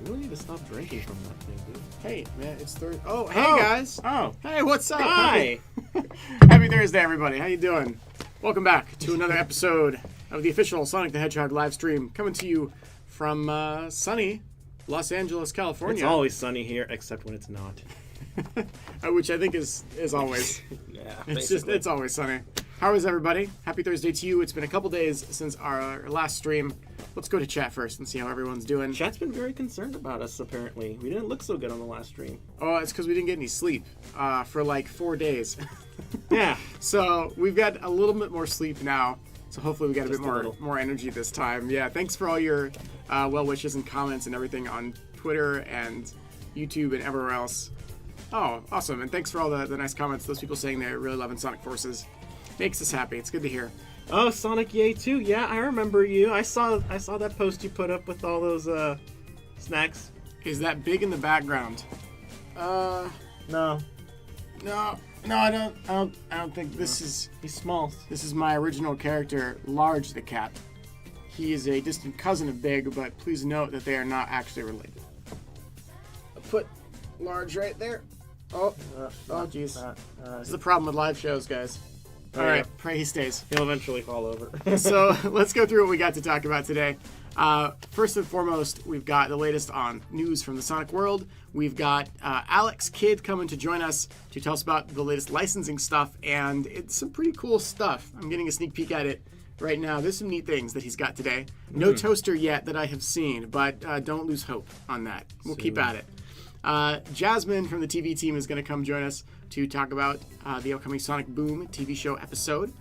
You really need to stop drinking from that thing, dude. Hey, man, it's Thursday. Oh, hey, guys. Oh. Hey, what's up? Hi. Happy Thursday, everybody. How you doing? Welcome back to another episode of the official Sonic the Hedgehog live stream, coming to you from sunny Los Angeles, California. It's always sunny here, except when it's not. Which I think is always. Yeah, It's always sunny. How is everybody? Happy Thursday to you. It's been a couple days since our last stream. Let's go to chat first and see how everyone's doing. Chat's been very concerned about us, apparently. We didn't look so good on the last stream. Oh, it's because we didn't get any sleep for like 4 days. Yeah. So we've got a little bit more sleep now. So hopefully we got Just a bit more energy this time. Yeah, thanks for all your well wishes and comments and everything on Twitter and YouTube and everywhere else. Oh, awesome. And thanks for all the nice comments. Those people saying they're really loving Sonic Forces. Makes us happy. It's good to hear. Oh, Sonic Yay 2. Yeah, I remember you. I saw that post you put up with all those snacks. Is that big in the background? No. No, I don't think this is. He's small. This is my original character, Large the cat. He is a distant cousin of Big, but please note that they are not actually related. I'll put Large right there. Oh, jeez. This is the problem with live shows, guys. All right, pray he stays. He'll eventually fall over. So let's go through what we got to talk about today. First and foremost, we've got the latest on news from the Sonic world. We've got Alex Kidd coming to join us to tell us about the latest licensing stuff, and it's some pretty cool stuff. I'm getting a sneak peek at it right now. There's some neat things that he's got today. No toaster yet that I have seen, but don't lose hope on that. We'll keep at it. Jasmine from the TV team is going to come join us to talk about the upcoming Sonic Boom TV show episode.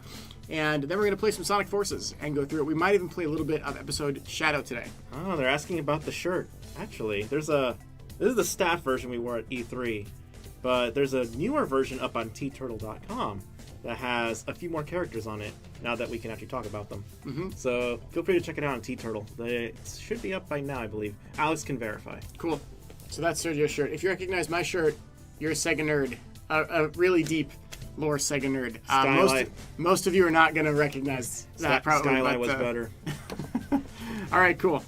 And then we're going to play some Sonic Forces and go through it. We might even play a little bit of episode Shadow today. Oh, they're asking about the shirt. Actually, this is the staff version we wore at E3, but there's a newer version up on tturtle.com that has a few more characters on it now that we can actually talk about them. Mm-hmm. So feel free to check it out on T-Turtle. It should be up by now, I believe. Alex can verify. Cool. So that's Sergio's shirt. If you recognize my shirt, you're a Sega nerd. A really deep lore Sega nerd. Most of you are not going to recognize that probably. Skylight was better. All right, cool.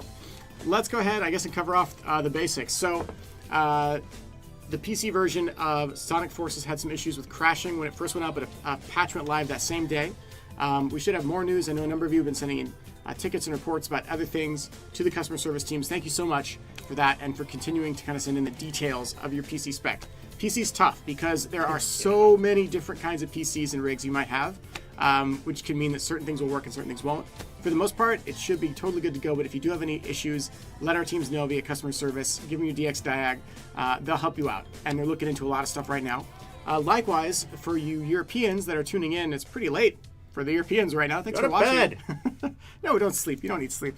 Let's go ahead, I guess, and cover off the basics. So the PC version of Sonic Forces had some issues with crashing when it first went out, but a patch went live that same day. We should have more news. I know a number of you have been sending in tickets and reports about other things to the customer service teams. Thank you so much for that and for continuing to kind of send in the details of your PC spec. PC's tough because there are so many different kinds of PCs and rigs you might have, which can mean that certain things will work and certain things won't. For the most part, it should be totally good to go, but if you do have any issues, let our teams know via customer service. Give them your DX Diag. They'll help you out, and they're looking into a lot of stuff right now. Likewise, for you Europeans that are tuning in, it's pretty late for the Europeans right now. Thanks for watching. Bed. No, don't sleep. You don't need sleep.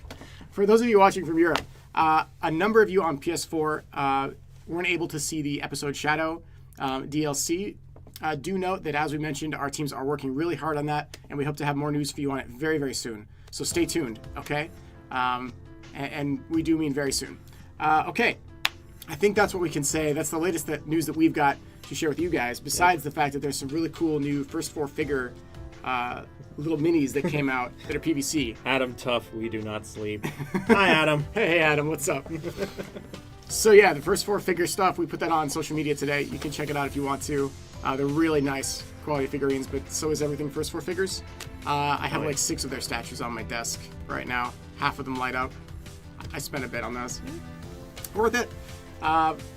For those of you watching from Europe, a number of you on PS4 weren't able to see the episode Shadow DLC. Do note that, as we mentioned, our teams are working really hard on that, and we hope to have more news for you on it very, very soon. So stay tuned, okay? And we do mean very soon. Okay, I think that's what we can say. That's the latest news that we've got to share with you guys, besides the fact that there's some really cool new first four-figure little minis that came out that are PVC. Adam Tough, we do not sleep. Hi, Adam. Hey, Adam, what's up? So yeah, the first four-figure stuff, we put that on social media today. You can check it out if you want to. They're really nice quality figurines, but so is everything first four figures. I have like 6 of their statues on my desk right now. Half of them light up. I spent a bit on those. Worth it.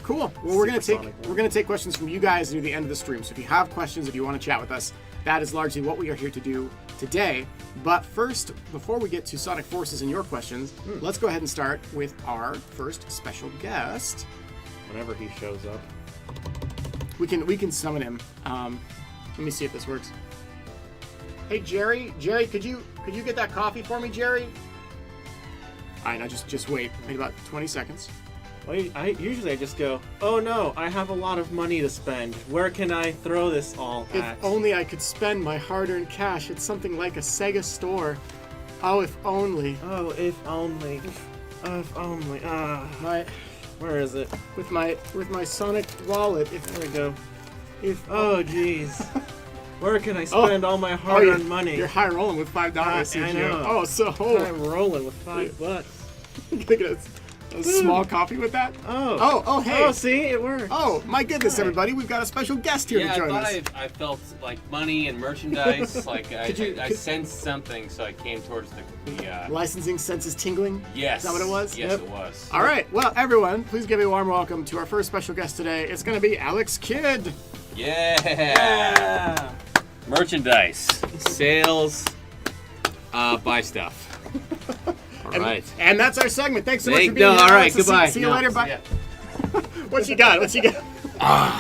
Cool. Well, we're gonna take questions from you guys near the end of the stream. So if you have questions, if you want to chat with us, that is largely what we are here to do today. But first, before we get to Sonic Forces and your questions, let's go ahead and start with our first special guest. Whenever he shows up. We can summon him. Let me see if this works. Hey, Jerry, could you get that coffee for me, Jerry? All right, now just wait. Wait about 20 seconds. Well, I usually just go, oh no, I have a lot of money to spend. Where can I throw this all at? If only I could spend my hard-earned cash at something like a Sega store. Oh, if only. Oh, if only. If only. Where is it? With my Sonic wallet. There we go. Oh, jeez. Where can I spend all my hard-earned money? You're high rolling with $5. I know. Oh, so I'm rolling with $5. Look at this. A small coffee with that? Oh, hey. Oh, see, it works. Oh, my goodness, Hi. everybody. We've got a special guest here to join us. I felt like money and merchandise. Like I sensed something, so I came towards the Licensing senses tingling? Yes. Is that what it was? Yes, it was. All right. Well, everyone, please give a warm welcome to our first special guest today. It's going to be Alex Kidd. Yeah. Merchandise, sales, buy stuff. All right. And that's our segment. Thanks so much for being No, here. all right. Alex. Goodbye. See you later. Bye. Yeah. What you got? What you got?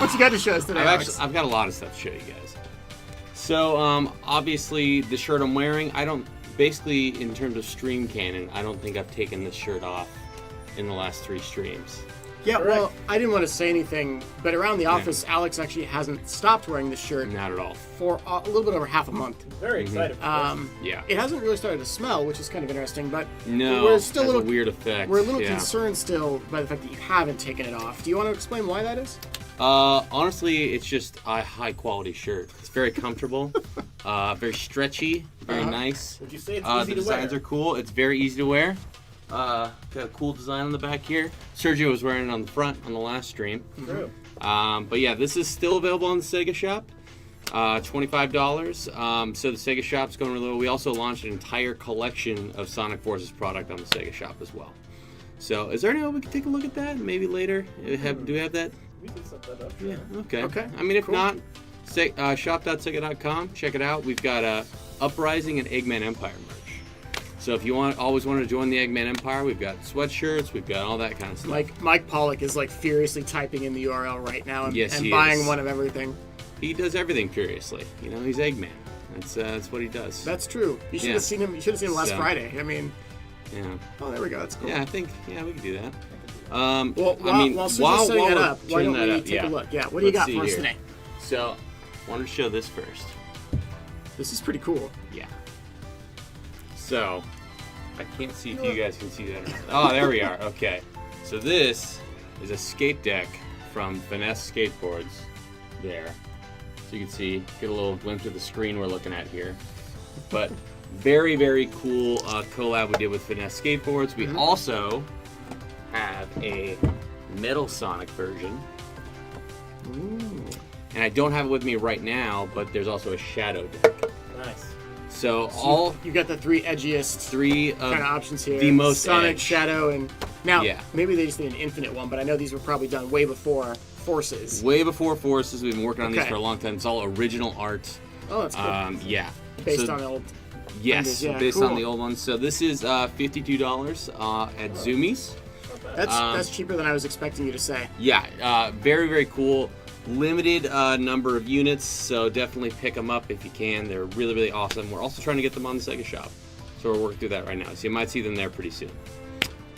What you got to show us today, Alex? I've got a lot of stuff to show you guys. So, obviously, the shirt I'm wearing, basically, in terms of stream canon, I don't think I've taken this shirt off in the last 3 streams. Yeah, well, I didn't want to say anything, but around the office, Alex actually hasn't stopped wearing this shirt Not at all. for a little bit over half a month. Very excited. Yeah. It hasn't really started to smell, which is kind of interesting, but No, we're still has a weird effect. We're a little yeah. concerned still by the fact that you haven't taken it off. Do you want to explain why that is? Honestly, it's just a high quality shirt. It's very comfortable, very stretchy, very nice. Would you say it's The easy to designs wear? are cool. It's very easy to wear. Got a cool design on the back here. Sergio was wearing it on the front on the last stream. True. But yeah, this is still available on the Sega Shop. $25. So the Sega Shop's going really well. We also launched an entire collection of Sonic Forces product on the Sega Shop as well. So is there any way we can take a look at that? Maybe later? Do we have that? We can set that up. Yeah. Okay. Okay, I mean, if cool. not, shop.sega.com. Check it out. We've got Uprising and Eggman Empire merch. So if you always wanted to join the Eggman Empire, we've got sweatshirts, we've got all that kind of stuff. Mike Pollock is like furiously typing in the URL right now and, Yes, he buying is. one of everything. He does everything furiously. You know, he's Eggman. That's what he does. That's true. You should Yeah. have seen him. You should have seen him last So- Friday. I mean, yeah. oh, there we go. That's cool. Yeah, I think we can do that. Well, I mean, while Susan's setting while it we're up, why don't turning that we up, take yeah. a look? Yeah. What do you Let's got see for us here. today? So, I wanted to show this first. This is pretty cool. Yeah. So, I can't see if you guys can see that or not. Oh, there we are. Okay. So this is a skate deck from Finesse Skateboards there. So you can see, get a little glimpse of the screen we're looking at here. But very, very cool collab we did with Finesse Skateboards. We also have a Metal Sonic version. Ooh. And I don't have it with me right now, but there's also a Shadow deck. Nice. So So all you got the 3 edgiest 3 kind of of options here. the most Sonic, edge. Shadow, and now Yeah. maybe they just need an infinite one, but I know these were probably done way before Forces. way before Forces. We've been working on these Okay. for a long time. It's all original art. Oh, that's cool. Yeah. Based So- on the old. Yes, Yeah, based cool. on the old ones. So this is $52 at Zoomies. That's cheaper than I was expecting you to say. Yeah, very, very cool. Limited number of units, so definitely pick them up if you can. They're really, really awesome. We're also trying to get them on the Sega Shop, so we're working through that right now. So you might see them there pretty soon.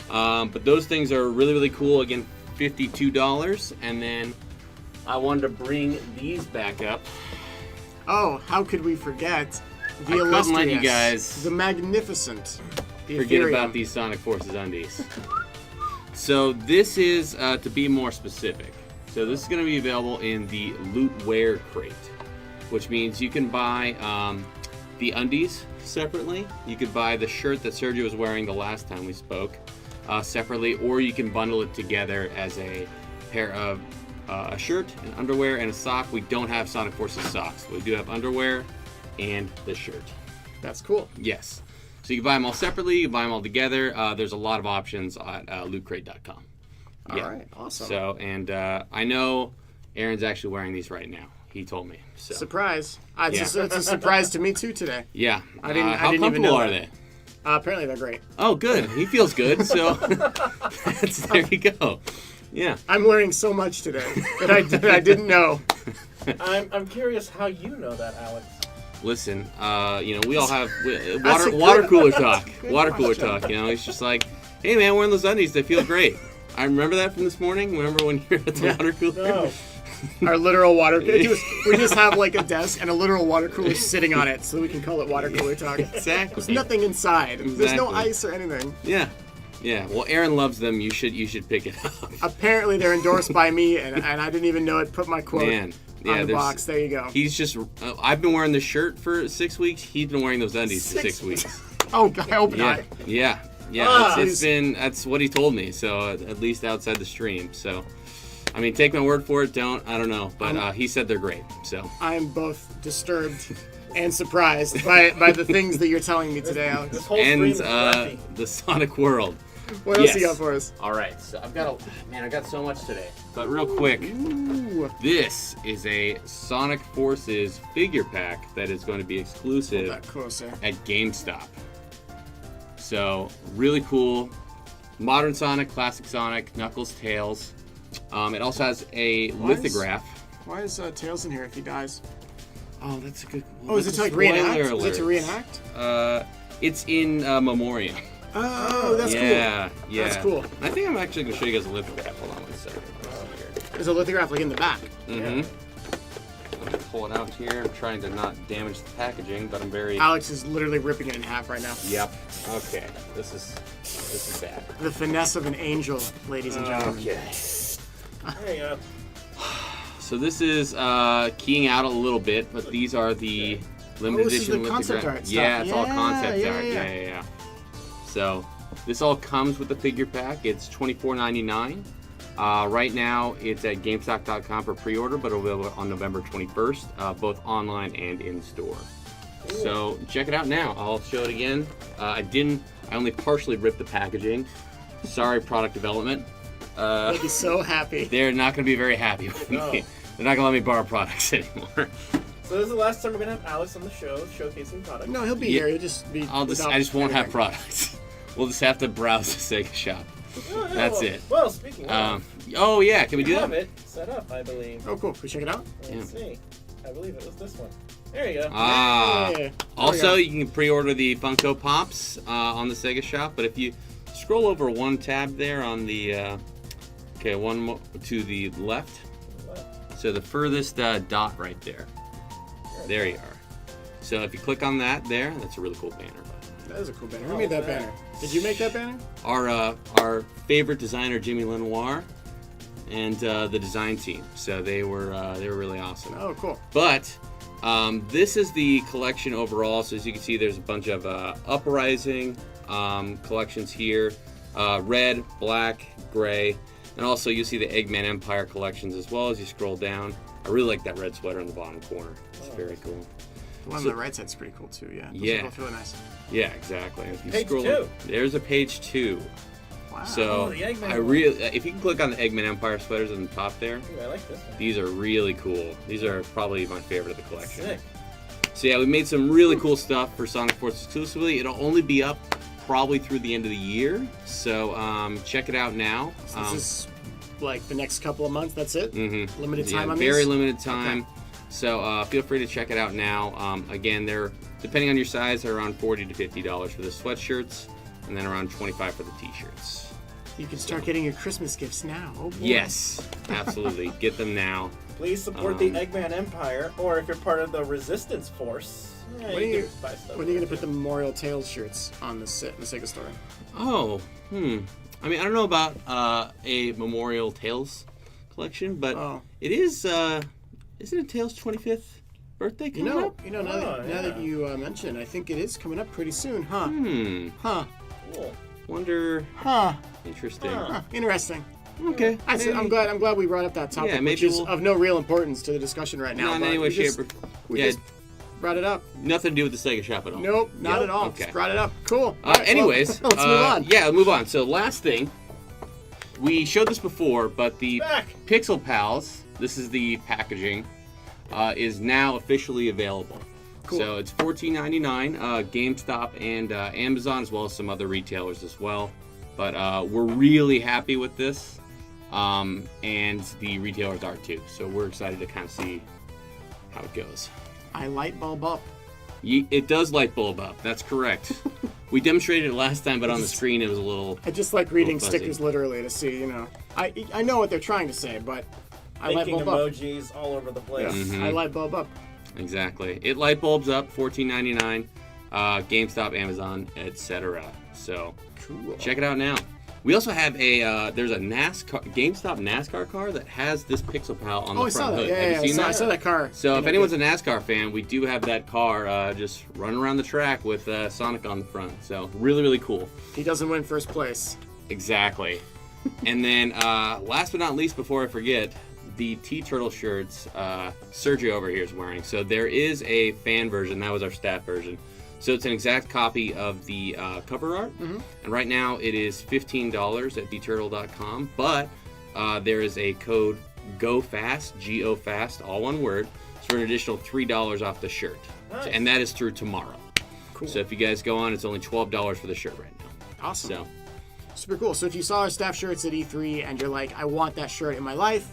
But those things are really, really cool. Again, $52. And then I wanted to bring these back up. Oh, how could we forget the I couldn't let illustrious, you guys the magnificent, the Forget Ethereum. about these Sonic Forces undies. So this is, to be more specific, so this is going to be available in the Loot Wear crate, which means you can buy the undies separately. You could buy the shirt that Sergio was wearing the last time we spoke separately, or you can bundle it together as a pair of a shirt, an underwear, and a sock. We don't have Sonic Forces socks, but we do have underwear and the shirt. That's cool. Yes. So you can buy them all separately, you can buy them all together. There's a lot of options at lootcrate.com. All right, awesome. So, and I know Aaron's actually wearing these right now. He told me. So, Surprise! Yeah. It's a surprise to me too today. yeah. I didn't how even comfortable know are that. they? Apparently they're great. Oh, good. He feels good. So, there you go. Yeah. I'm learning so much today that I didn't know. I'm curious how you know that, Alex. Listen, you know, we all have That's a water good- cooler talk. good Water cooler question. talk. You know, it's just like, hey man, wearing those undies, they feel great. I remember that from this morning. Remember when you were at the Yeah. water cooler? No. Our literal water. We just have like a desk and a literal water cooler sitting on it, so we can call it water cooler talk. Exactly. There's nothing inside. There's no Exactly. ice or anything. Yeah. Yeah. Well, Aaron loves them. You should pick it up. Apparently they're endorsed by me, and I didn't even know it. Put my quote Man. Yeah, on the there's- box. There you go. He's just. I've been wearing this shirt for 6 weeks. He's been wearing those undies for 6 weeks. Oh, I hope Yeah. not. Yeah. Yeah, that's what he told me. So at least outside the stream. So, I mean, take my word for it. I don't know, but he said they're great. So I'm both disturbed and surprised by the things that you're telling me today, Alex. This whole stream is the Sonic World. What else you got for us? All right, so I got so much today. But real quick, this is a Sonic Forces figure pack that is going to be exclusive Hold that closer. at GameStop. So really cool, modern Sonic, classic Sonic, Knuckles, Tails. It also has a lithograph. Why is Tails in here if he dies? Oh, that's a good. Oh, is it to like reenact? Is it to reenact? It's in memoriam. Oh, that's cool. Yeah. That's cool. I think I'm actually going to show you guys a lithograph. Hold on one second. There's a lithograph like in the back. Mm-hmm. I'm going to pull it out here. I'm trying to not damage the packaging, but I'm very... Alex is literally ripping it in half right now. Yep. Okay. This is bad. The finesse of an angel, ladies and gentlemen. Okay. There you go. So this is keying out a little bit, but these are the limited this is edition the concept lithograph. art stuff. Yeah, it's all concept Yeah, art. yeah. Yeah. So this all comes with the figure pack. It's $24.99. Right now it's at GameStop.com for pre-order, but it'll be available on November 21st, both online and in store. So check it out now. I'll show it again. I only partially ripped the packaging. Sorry, product development. They'll be so happy. They're not going to be very happy with me. No. They're not going to let me borrow products anymore. So this is the last time we're gonna have Alex on the show showcasing products. No, he'll be here. He'll just be. I just won't have products. We'll just have to browse the Sega shop. That's it. Well, speaking of, oh yeah, can we do have that? it set up, I believe. Oh, cool. Can we check it out? Let's see. I believe it was this one. There you go. Yeah. Also, you can pre-order the Funko Pops on the Sega shop, but if you scroll over one tab there on the one to the left, so the furthest dot right there. There you are. So if you click on that there, that's a really cool banner. That is a cool banner. Who made that banner? Did you make that banner? Our favorite designer, Jimmy Lenoir, and the design team. So they were really awesome. Oh, cool. But this is the collection overall. So as you can see, there's a bunch of Uprising collections here. Red, black, gray. And also you see the Eggman Empire collections as well as you scroll down. I really like that red sweater in the bottom corner. It's very cool. The one on the right side's pretty cool too, yeah. Those are both really nice. Yeah, exactly. If you Page scroll, 2. There's a page 2. Wow. So the Eggman I really, if you can click on the Eggman Empire sweaters on the top there, Ooh, I like this one. these are really cool. These are probably my favorite of the collection. Sick. So yeah, we made some really cool stuff for Sonic Forces exclusively. It'll only be up probably through the end of the year. So check it out now. So this is like the next couple of months, that's it? Mm-hmm. Limited time on these? Very limited time. Okay. So feel free to check it out now. Again, they're, depending on your size, they're around $40 to $50 for the sweatshirts, and then around $25 for the t-shirts. You can start getting your Christmas gifts now. Oh boy. Yes, absolutely. Get them now. Please support the Eggman Empire, or if you're part of the Resistance Force, When are you buy stuff. going to put the Memorial Tales shirts on the Sega store? Oh, I mean, I don't know about a Memorial Tales collection, but it is, isn't it Tales' 25th birthday coming up? Now that you mention it, I think it is coming up pretty soon, huh? Huh. Cool. Wonder. Huh. Interesting. Huh. Interesting. Okay. I'm glad we brought up that topic, maybe which is of no real importance to the discussion right now. Not in but any way, we shape, just- or We yeah, just brought it up. nothing to do with the Sega shop at all. Nope, not at all. Okay. Just brought it up. Cool. All right, Anyways, well, let's move on. Yeah, move on. So last thing, we showed this before, but the Pixel Pals, this is the packaging, is now officially available. Cool. So it's $14.99, GameStop and Amazon, as well as some other retailers as well. But we're really happy with this, and the retailers are too. So we're excited to kind of see how it goes. I light bulb up. It does light bulb up. That's correct. We demonstrated it last time, but on the screen it was a little. I just like reading fuzzy. stickers literally to see, I know what they're trying to say, but I light Making bulb up. emojis all over the place. Yeah, Mm-hmm. I light bulb up. Exactly. It light bulbs up, $14.99, GameStop, Amazon, etc. So Cool. check it out now. We also have there's a GameStop NASCAR car that has this Pixel Pal on the I saw front that. hood. Yeah, Have you seen that? I saw that car. So if anyone's a NASCAR fan, we do have that car just running around the track with Sonic on the front. So really, really cool. He doesn't win first place. Exactly. And then last but not least, before I forget, the T-Turtle shirts Sergio over here is wearing. So there is a fan version. That was our staff version. So it's an exact copy of the cover art. Mm-hmm. And right now it is $15 at dturtle.com. But there is a code GOFAST, G-O-FAST, all one word, for an additional $3 off the shirt. Nice. And that is through tomorrow. Cool. So if you guys go on, it's only $12 for the shirt right now. Awesome. So Super cool. So if you saw our staff shirts at E3 and you're like, I want that shirt in my life,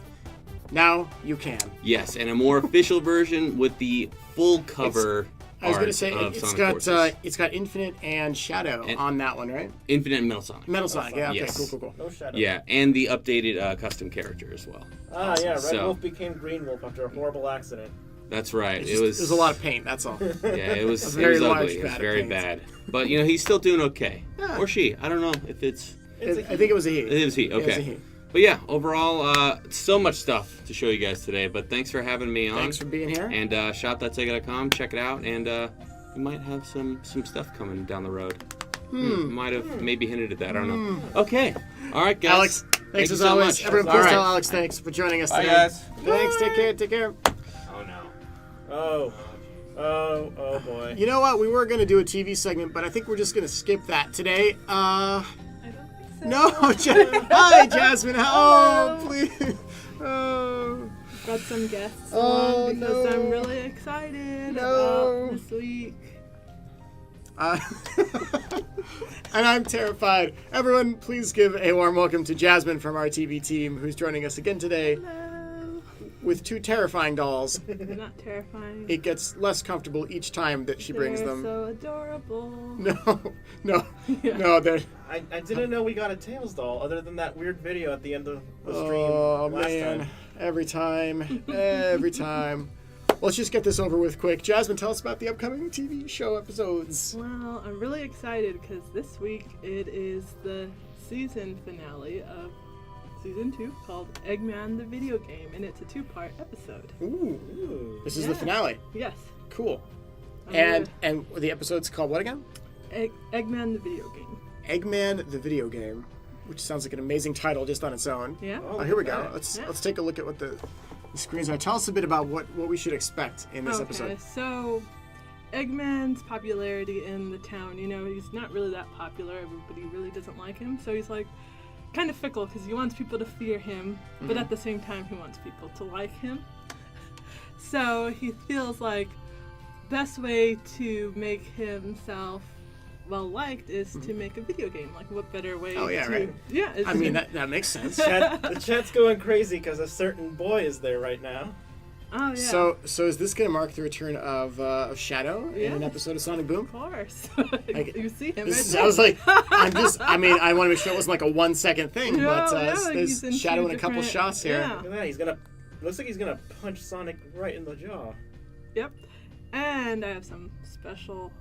now you can. yes, and a more official version with the full cover. I was going to art say of it's Sonic got Forces. it's got Infinite and Shadow on that one, right? Infinite and Metal Sonic. Metal Sonic. Yeah. Okay. Yes. Cool. No shadow. Yeah, and the updated custom character as well. Ah, yeah. Red So- Wolf became Green Wolf after a horrible accident. That's right. It was a lot of paint. That's all. Yeah, it was. A It very was large ugly. It was vat of very paint. bad. But he's still doing okay. Yeah. Or she. I don't know if it's. I think it was a he. It was he. It was a Okay. he. But yeah, overall, so much stuff to show you guys today. But thanks for having me on. Thanks for being here. And shop.sega.com. Check it out, and we might have some stuff coming down the road. Might have maybe hinted at that. I don't know. Okay. All right, guys. Alex, Thank thanks you as so always. much. Everyone, All please right. tell Alex thanks for joining us Bye, today. guys. Thanks. Take care. Take care. Oh no. Oh boy. You know what? We were going to do a TV segment, but I think we're just going to skip that today. I don't think so. No. Hi, Jasmine. Oh, please. Oh. Got some guests Oh, on because no. I'm really excited No. about this week. And I'm terrified. Everyone, please give a warm welcome to Jasmine from our TV team, who's joining us again today Hello. with two terrifying dolls. They're not terrifying. It gets less comfortable each time that she brings They're them. so adorable. No, Yeah. no, they're. I didn't know we got a Tails doll other than that weird video at the end of the stream Oh last man, time. every time. Let's just get this over with quick. Jasmine, tell us about the upcoming TV show episodes. Well, I'm really excited because this week it is the season finale of season 2 called Eggman the Video Game, and it's a 2-part episode. Ooh, Ooh. this is the Yeah. finale. Yes. Cool. I'm And the episode's called what again? Eggman the Video Game. Eggman the Video Game, which sounds like an amazing title just on its own. Yeah. Oh, here we go. okay. Let's take a look at what the screens are. Tell us a bit about what we should expect in this Okay, episode. so Eggman's popularity in the town, he's not really that popular. Everybody really doesn't like him. So he's like kind of fickle because he wants people to fear him, but at the same time he wants people to like him. So he feels like best way to make himself well liked is to make a video game. Like what better way Oh, yeah, to right. Yeah, I mean, that makes sense. The chat's going crazy because a certain boy is there right now. Oh yeah. So is this going to mark the return of Shadow in an Yeah. episode of Sonic Boom? of course. Like, you see him This is, right I was there. like, I want to make sure it wasn't like a 1-second thing, No, but yeah, like he's there's in Shadow two in a couple different- shots here. yeah. Look at that. Looks like he's gonna punch Sonic right in the jaw. Yep. And I have some special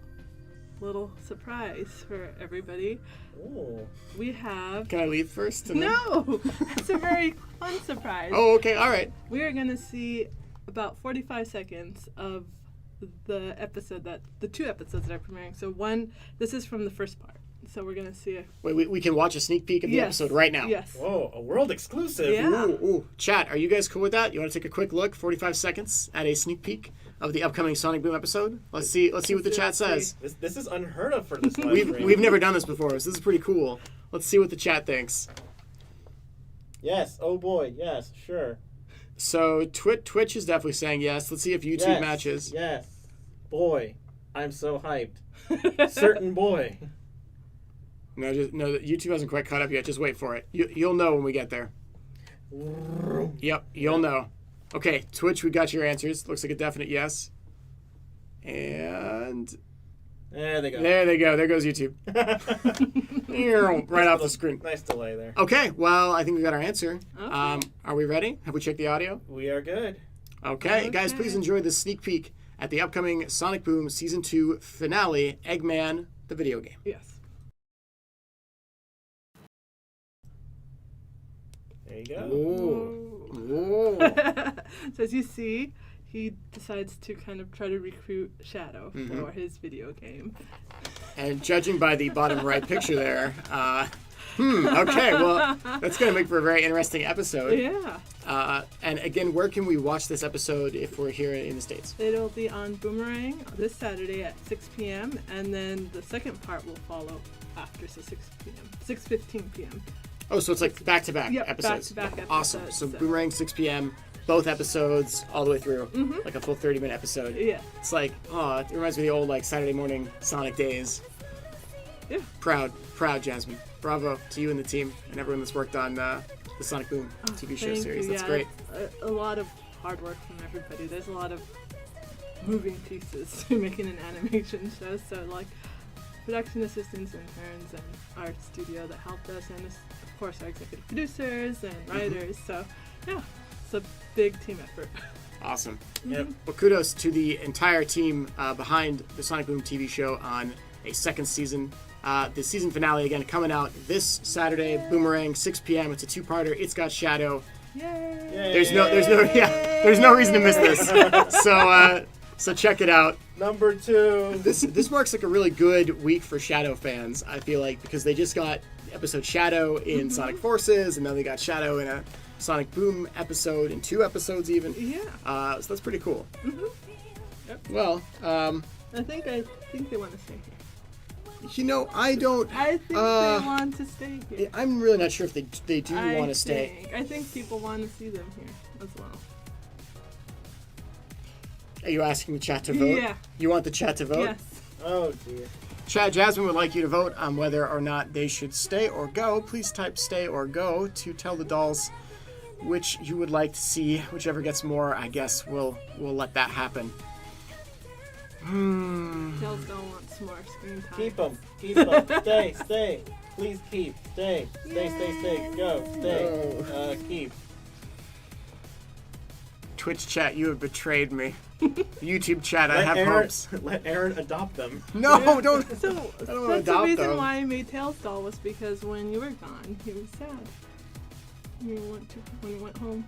little surprise for everybody. Ooh. We have Can I leave first? and then- No! It's a very fun surprise. Oh, okay, all right. We are gonna see about 45 seconds of the the 2 episodes that are premiering. So this is from the first part. So we're gonna see Wait, we can watch a sneak peek of the Yes. episode right now. Yes. Whoa, a world exclusive. Yeah. Ooh. Chat, are you guys cool with that? You want to take a quick look, 45 seconds at a sneak peek of the upcoming Sonic Boom episode? Let's see what the chat says. This is unheard of for this live stream. We've never done this before, so this is pretty cool. Let's see what the chat thinks. Yes. Oh boy. Yes. Sure. So Twitch is definitely saying yes. Let's see if YouTube Yes. matches. Yes. Boy, I'm so hyped. Certain boy. No, YouTube hasn't quite caught up yet. Just wait for it. You'll know when we get there. Yep, you'll know. Okay, Twitch, we got your answers. Looks like a definite yes. And There they go. there they go. There goes YouTube. Right off the screen. Nice delay there. Okay, well, I think we got our answer. Okay. Are we ready? Have we checked the audio? We are good. Okay, guys, Okay. please enjoy this sneak peek at the upcoming Sonic Boom Season 2 finale, Eggman, the video game. Yes. you go. Ooh. Ooh. So as you see, he decides to kind of try to recruit Shadow Mm-hmm. for his video game. And judging by the bottom right picture there, okay, well, that's going to make for a very interesting episode. Yeah. And again, where can we watch this episode if we're here in the States? It'll be on Boomerang this Saturday at 6 p.m. and then the second part will follow after, so 6 p.m. 6:15 p.m. Oh, so it's like back-to-back Yep, episodes. back-to-back Awesome. episodes, So so- Boomerang, 6 p.m., both episodes all the way through, like a full 30-minute episode. Yeah. It's like, it reminds me of the old like Saturday morning Sonic days. Yeah. Proud, Jasmine. Bravo to you and the team and everyone that's worked on the Sonic Boom TV show Thank series. you. That's Yeah, great. A lot of hard work from everybody. There's a lot of moving pieces to making an animation show. So like production assistants, interns, and art studio that helped us, and of course our executive producers and writers. So yeah, it's a big team effort. Awesome. Yep. Well, kudos to the entire team behind the Sonic Boom TV show on a second season. The season finale again coming out this Saturday. Boomerang, 6 p.m. It's a two-parter. It's got Shadow. Yay! There's no reason to miss this. So check it out. Number 2. This marks like a really good week for Shadow fans. I feel like because they just got episode Shadow in Sonic Forces, and now they got Shadow in a Sonic Boom episode, in 2 episodes even. Yeah. So that's pretty cool. Yep. Well, I think they want to stay here. I don't. I think they want to stay here. I'm really not sure if they do want to stay. I think people want to see them here as well. Are you asking the chat to vote? Yeah. You want the chat to vote? Yes. Oh, dear. Chat, Jasmine would like you to vote on whether or not they should stay or go. Please type stay or go to tell the dolls which you would like to see. Whichever gets more, I guess we'll let that happen. Tails don't want more screen time. Keep them. Keep them. Stay. Please keep. Stay. Go. Stay. Keep. Twitch chat, you have betrayed me. YouTube chat, I Let have Aaron, hopes. Let Aaron adopt them. No, don't. So I don't want to that's the adopt reason them. why I made Tails doll was because when you were gone, he was sad. When you went home.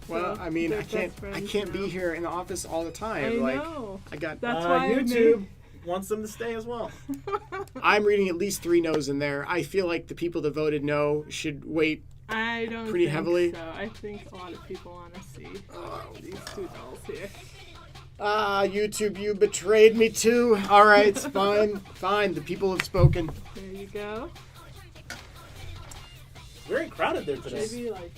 Well, So, I mean, they're I best can't friends be now. here in the office all the time. I like, know. I got. That's why I YouTube wants them to stay as well. I'm reading at least 3 no's in there. I feel like the people that voted no should wait. I don't Pretty think heavily. so. I think a lot of people want to see these 2 dolls here. YouTube, you betrayed me too. All right, fine. The people have spoken. There you go. Very crowded there today. Maybe like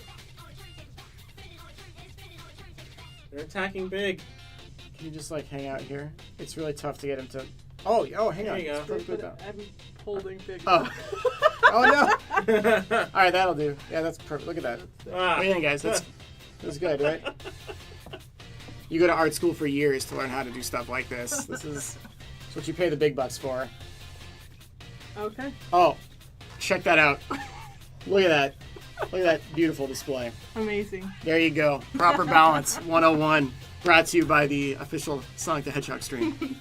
They're attacking big. Can you just like hang out here? It's really tough to get him to. Oh, hang There on. you go. It's perfectly done. I'm holding big. Oh. Oh no. All right, that'll do. Yeah, that's perfect. Look at that. Ah. What do you think, guys? That's good, right? You go to art school for years to learn how to do stuff like this. This is what you pay the big bucks for. Okay. Oh, check that out. Look at that. Look at that beautiful display. Amazing. There you go. Proper Balance 101. Brought to you by the official Sonic the Hedgehog stream.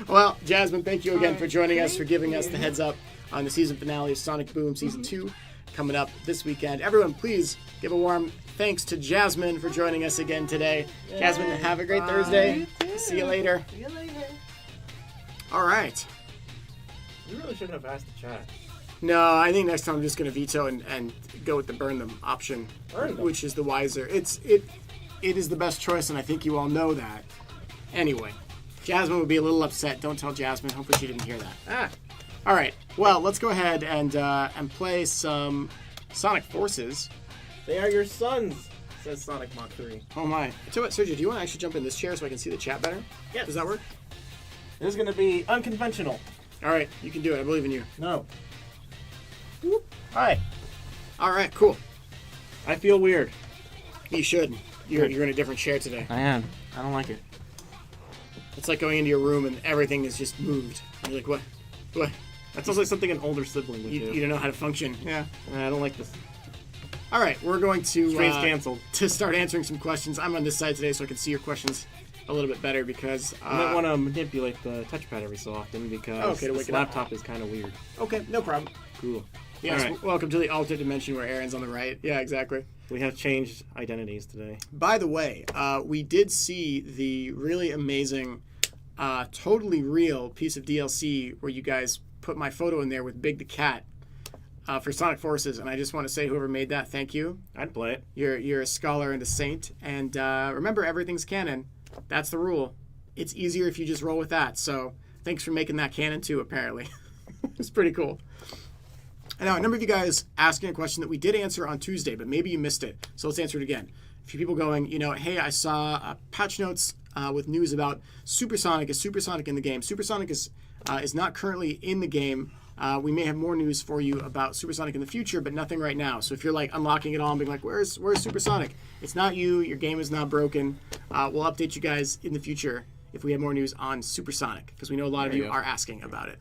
Well, Jasmine, thank you again for joining us, for giving us the heads up on the season finale of Sonic Boom Season 2 coming up this weekend. Everyone, please give a warm thanks to Jasmine for joining us again today. Jasmine, have a great Thursday. See you later. See you later. All right. You really shouldn't have asked the chat. No, I think next time I'm just going to veto and go with the burn them option, Burn them. which is the wiser. It is the best choice, and I think you all know that. Anyway, Jasmine would be a little upset. Don't tell Jasmine. Hopefully she didn't hear that. All right. Well, let's go ahead and play some Sonic Forces. They are your sons, says Sonic Mach 3. Oh my! So what, Sergio? Do you want to actually jump in this chair so I can see the chat better? Yes. Does that work? This is going to be unconventional. All right, you can do it. I believe in you. No. Hi. All right, cool. I feel weird. You should. You're in a different chair today. I am. I don't like it. It's like going into your room and everything is just moved. You're like, what? What? That sounds like something an older sibling would do. You don't know how to function. Yeah. I don't like this. All right, we're going to Stream's canceled. to start answering some questions. I'm on this side today, so I can see your questions a little bit better because. I might want to manipulate the touchpad every so often because Okay, to wake this it up. laptop is kind of weird. Okay, no problem. Cool. Yes, All right. welcome to the alternate dimension where Aaron's on the right. Yeah, exactly. We have changed identities today. By the way, we did see the really amazing, totally real piece of DLC where you guys put my photo in there with Big the Cat for Sonic Forces, and I just want to say whoever made that, thank you. I'd play it. You're a scholar and a saint, and remember, everything's canon. That's the rule. It's easier if you just roll with that, so thanks for making that canon too, apparently. It's pretty cool. And now, a number of you guys asking a question that we did answer on Tuesday, but maybe you missed it, so let's answer it again. A few people going, hey, I saw patch notes with news about Supersonic. Is Supersonic in the game? Supersonic is not currently in the game. We may have more news for you about Supersonic in the future, but nothing right now. So if you're like unlocking it all and being like, where's Supersonic? It's not you. Your game is not broken. We'll update you guys in the future if we have more news on Supersonic, because we know a lot of you are asking about it.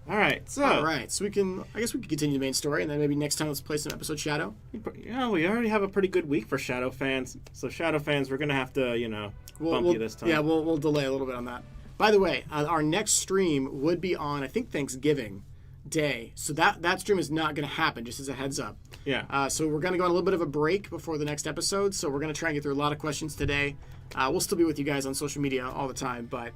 All right, so I guess we can continue the main story, and then maybe next time let's play some episode Shadow. yeah, we already have a pretty good week for Shadow fans. So Shadow fans, we're gonna have to, bump you this time. Yeah, we'll delay a little bit on that. By the way, our next stream would be on, I think, Thanksgiving Day. So that stream is not going to happen, just as a heads up. Yeah. So we're going to go on a little bit of a break before the next episode. So we're going to try and get through a lot of questions today. We'll still be with you guys on social media all the time, but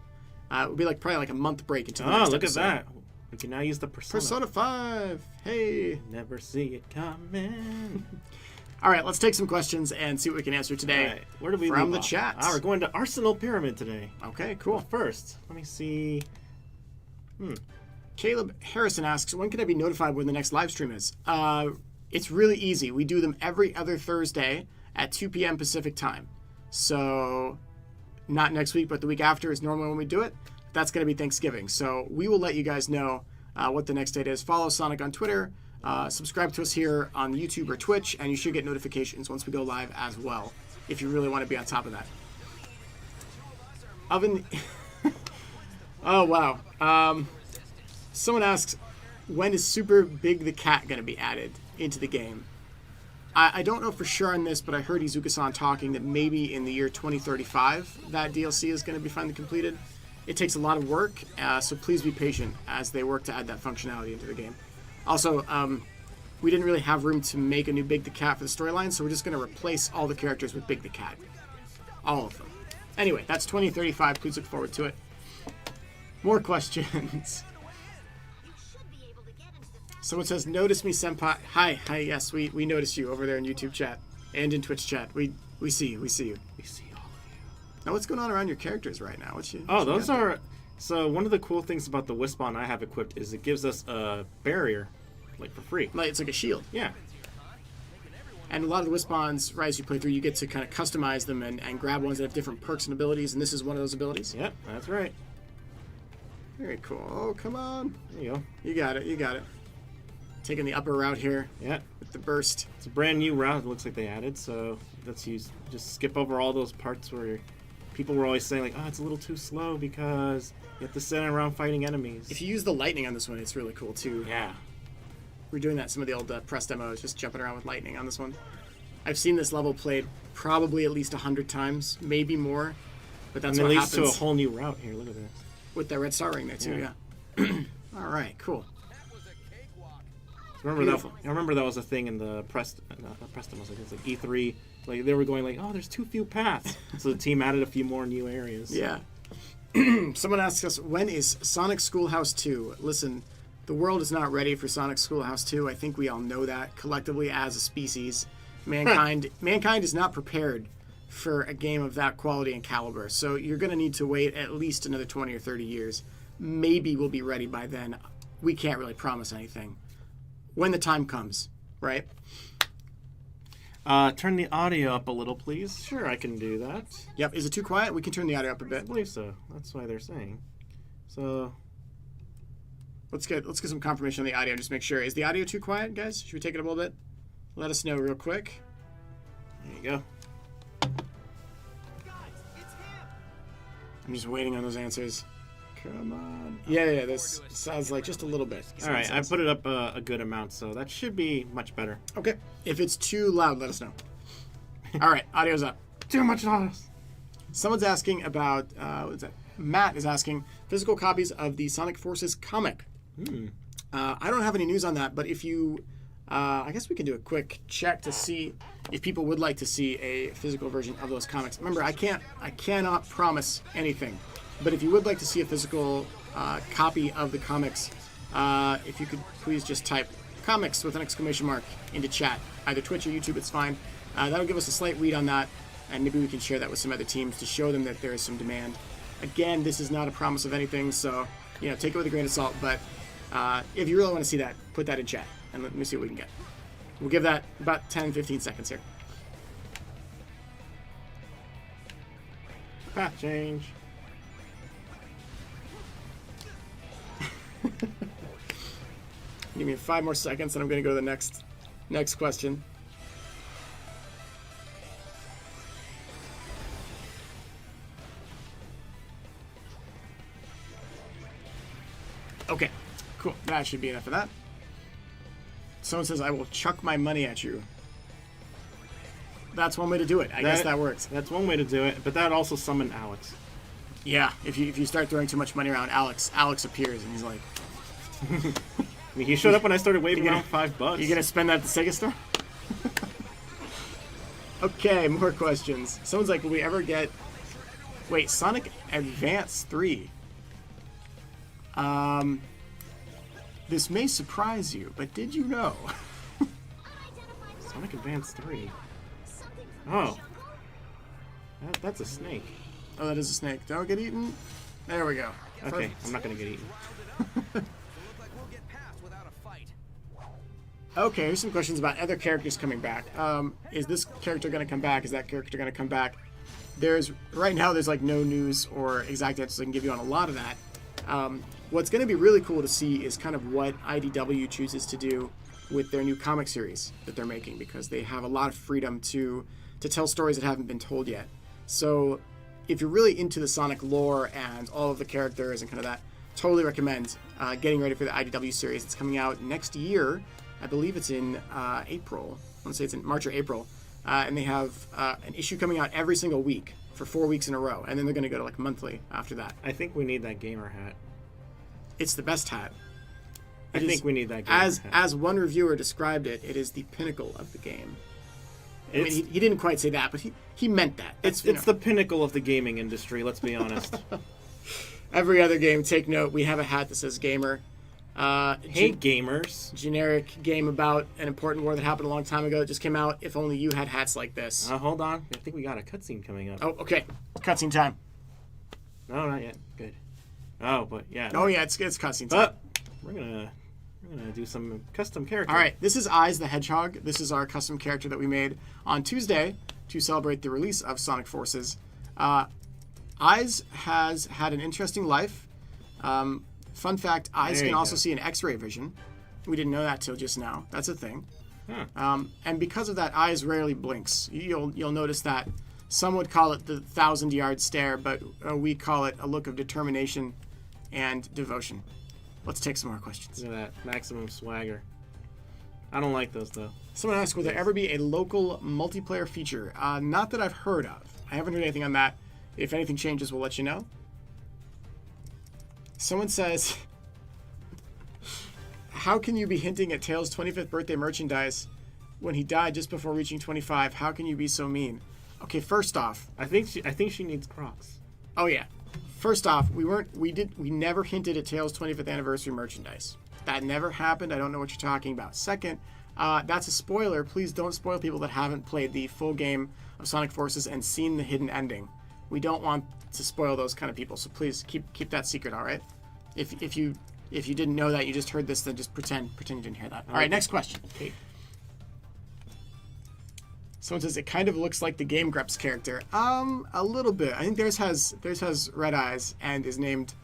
it'll be probably a month break until the next look episode. at that. We can now use the Persona 5. Hey. Never see it coming. All right, let's take some questions and see what we can answer today. All right, where do we from leave the off? chat? We're going to Arsenal Pyramid today. Okay, cool. Well, first, let me see. Caleb Harrison asks, when can I be notified when the next live stream is? It's really easy. We do them every other Thursday at 2 p.m. Pacific time. So not next week, but the week after is normally when we do it. That's going to be Thanksgiving. So we will let you guys know what the next date is. Follow Sonic on Twitter. Subscribe to us here on YouTube or Twitch, and you should get notifications once we go live as well, if you really want to be on top of that. Oh, wow. Someone asks, when is Super Big the Cat going to be added into the game? I don't know for sure on this, but I heard Izuka-san talking that maybe in the year 2035 that DLC is going to be finally completed. It takes a lot of work, so please be patient as they work to add that functionality into the game. Also, we didn't really have room to make a new Big the Cat for the storyline, so we're just going to replace all the characters with Big the Cat. All of them. Anyway, that's 2035. Please look forward to it. More questions. Someone says, notice me, senpai. Hi, yes, we notice you over there in YouTube chat and in Twitch chat. We see you. We see all of you. Now, what's going on around your characters right now? Those are... So one of the cool things about the Wispawn I have equipped is it gives us a barrier, for free. It's like a shield. Yeah. And a lot of the Wispawns, right, as you play through, you get to kind of customize them and grab ones that have different perks and abilities, and this is one of those abilities. Yep, that's right. Very cool. Oh, come on. There you go. You got it. Taking the upper route here. Yeah. With the burst. It's a brand new route it looks like they added, so let's just skip over all those parts where people were always saying, it's a little too slow because you have to sit around fighting enemies. If you use the lightning on this one, it's really cool, too. Yeah. We're doing that in some of the old press demos, just jumping around with lightning on this one. I've seen this level played probably at least 100 times, maybe more, but that's what happens. It leads to a whole new route here, look at this. With that red star ring there, too, yeah. All right, cool. I remember that was a thing in the press demos, it's like E3, they were going there's too few paths. So the team added a few more new areas. Yeah. Someone asks us, when is Sonic Schoolhouse 2? Listen, the world is not ready for Sonic Schoolhouse 2. I think we all know that collectively as a species. Mankind is not prepared for a game of that quality and caliber. So you're going to need to wait at least another 20 or 30 years. Maybe we'll be ready by then. We can't really promise anything. When the time comes, right? Turn the audio up a little, please. Sure, I can do that. Yep. Is it too quiet? We can turn the audio up a I bit. believe so. That's why they're saying. So let's get some confirmation on the audio. Just make sure. Is the audio too quiet, guys? Should we take it up a little bit? Let us know real quick. there you go. I'm just waiting on those answers. Come on. Yeah, this sounds like just a little bit. All right, I put it up a good amount, so that should be much better. Okay. If it's too loud, let us know. All right, audio's up. Too much noise. Someone's asking about, what is that? Matt is asking, physical copies of the Sonic Forces comic. I don't have any news on that, but if you, I guess we can do a quick check to see if people would like to see a physical version of those comics. Remember, I cannot promise anything, but if you would like to see a physical copy of the comics, if you could please just type comics with an exclamation mark into chat, either Twitch or YouTube, it's fine. That'll give us a slight read on that, and maybe we can share that with some other teams to show them that there is some demand. Again, this is not a promise of anything, so take it with a grain of salt, but if you really want to see that, put that in chat, and let me see what we can get. We'll give that about 10-15 seconds here. Path change. Give me 5 more seconds, and I'm going to go to the next question. Okay, cool. That should be enough of that. Someone says, I will chuck my money at you. That's one way to do it. I guess that works. That's one way to do it, but that would also summon Alex. Yeah, if you start throwing too much money around, Alex appears, and he's like... I mean, he showed up when I started waving around $5. You gonna spend that at the Sega store? Okay, more questions. Someone's like, will we ever get... Wait, Sonic Advance 3. This may surprise you, but did you know? Sonic Advance 3. Oh. That's a snake. Oh, that is a snake. Don't get eaten. There we go. Okay, Perfect. I'm not gonna get eaten. Okay, here's some questions about other characters coming back. Is this character going to come back? Is that character going to come back? Right now, there's like no news or exact answers I can give you on a lot of that. What's going to be really cool to see is kind of what IDW chooses to do with their new comic series that they're making, because they have a lot of freedom to tell stories that haven't been told yet. So if you're really into the Sonic lore and all of the characters and kind of that, totally recommend getting ready for the IDW series. It's coming out next year. I believe it's in April. I want to say it's in March or April. And they have an issue coming out every single week for 4 weeks in a row. And then they're going to go to like monthly after that. I think we need that gamer hat. It's the best hat. I think we need that gamer hat. As one reviewer described it, it is the pinnacle of the game. I mean, he didn't quite say that, but he meant that. It's the pinnacle of the gaming industry, let's be honest. Every other game, take note, we have a hat that says gamer. Hey, gamers. Generic game about an important war that happened a long time ago that just came out. If only you had hats like this. Hold on. I think we got a cutscene coming up. Oh, okay. Cutscene time. No, not yet. Good. Oh, but yeah. Oh, yeah, it's cutscene time. But we're gonna do some custom characters. All right, this is Eyes the Hedgehog. This is our custom character that we made on Tuesday to celebrate the release of Sonic Forces. Eyes has had an interesting life. Fun fact, Eyes can also see an X-ray vision. We didn't know that till just now. That's a thing. Huh. And because of that, Eyes rarely blinks. You'll notice that some would call it the 1,000-yard stare, but we call it a look of determination and devotion. Let's take some more questions. Look at that. Maximum swagger. I don't like those, though. Someone asked, will there ever be a local multiplayer feature? Not that I've heard of. I haven't heard anything on that. If anything changes, we'll let you know. Someone says, how can you be hinting at Tails' 25th birthday merchandise when he died just before reaching 25? How can you be so mean? Okay, first off, I think she needs Crocs. Oh yeah. First off, we never hinted at Tails' 25th anniversary merchandise. That never happened. I don't know what you're talking about. Second, that's a spoiler. Please don't spoil people that haven't played the full game of Sonic Forces and seen the hidden ending. We don't want to spoil those kind of people, so please keep that secret, all right? If you didn't know that, you just heard this, then just pretend you didn't hear that. All right, next question. Okay. Someone says it kind of looks like the Game Grumps character. A little bit. I think theirs has red eyes and is named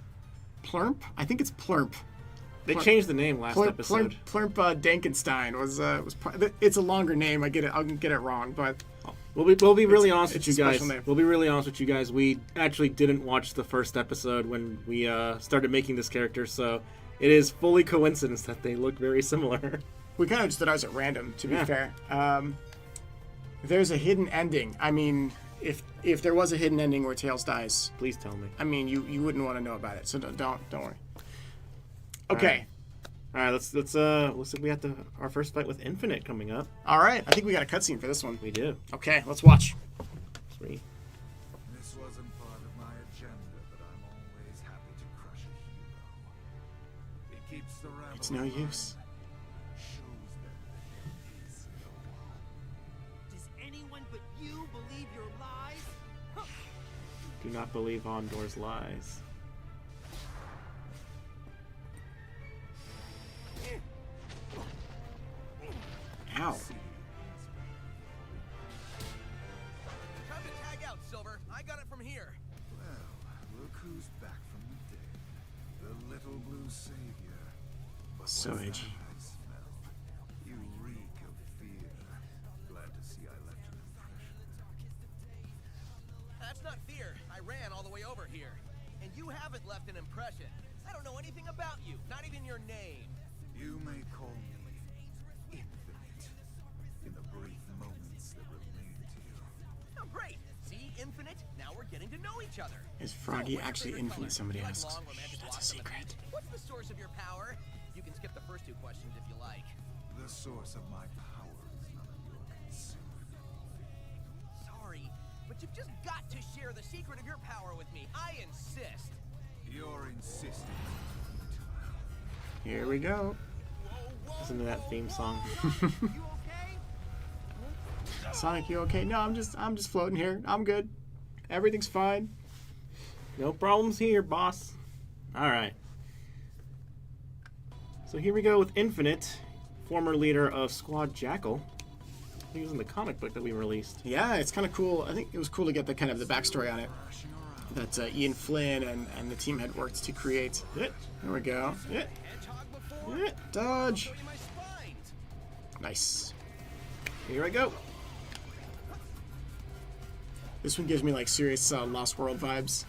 Plurmp. I think it's Plurmp. They changed the name last episode. Plurmp Dankenstein was it's a longer name. I'll get it wrong, but we'll be really honest with you guys. Name. We'll be really honest with you guys. We actually didn't watch the first episode when we started making this character, so it is fully coincidence that they look very similar. We kind of just did ours at random, to be fair. There's a hidden ending. I mean, if there was a hidden ending where Tails dies, please tell me. I mean, you wouldn't want to know about it, so don't worry. Okay. All right, let's looks like we have our first fight with Infinite coming up. All right, I think we got a cutscene for this one. We do. Okay, let's watch. Sweet. This wasn't part of my agenda, but I'm always happy to crush a hero. It keeps the rebel It's no alive, use. shows them that there is no hope. Does anyone but you believe your lies? Huh. Do not believe Ondor's lies. Ow. Time to tag out, Silver. I got it from here. Well, look who's back from the dead. The little blue savior. But So what's that edgy. I smell? You reek of fear. Glad to see I left an impression. That's not fear. I ran all the way over here. And you haven't left an impression. I don't know anything about you, not even your name. You may call me Infinite in the brief moments that remain to you. Oh, great. See, Infinite? Now we're getting to know each other. Is So, Froggy what's your actually favorite infinite? color? Somebody You like asks. long, romantic Shh, that's a walks on the secret. beach? What's the source of your power? You can skip the first two questions if you like. The source of my power is none of your concern. Sorry, but you've just got to share the secret of your power with me. I insist. You're insisting. Here we go. Listen to that theme song. You okay? Sonic, you okay? No, I'm just floating here. I'm good. Everything's fine. No problems here, boss. All right. So here we go with Infinite, former leader of Squad Jackal. I think it was in the comic book that we released. Yeah, it's kind of cool. I think it was cool to get the kind of the backstory on it. That Ian Flynn and the team had worked to create. Yeah, There we go. yeah, Hedgehog before? yeah. Dodge. Show you my spines. Nice. Here I go. This one gives me like serious Lost World vibes.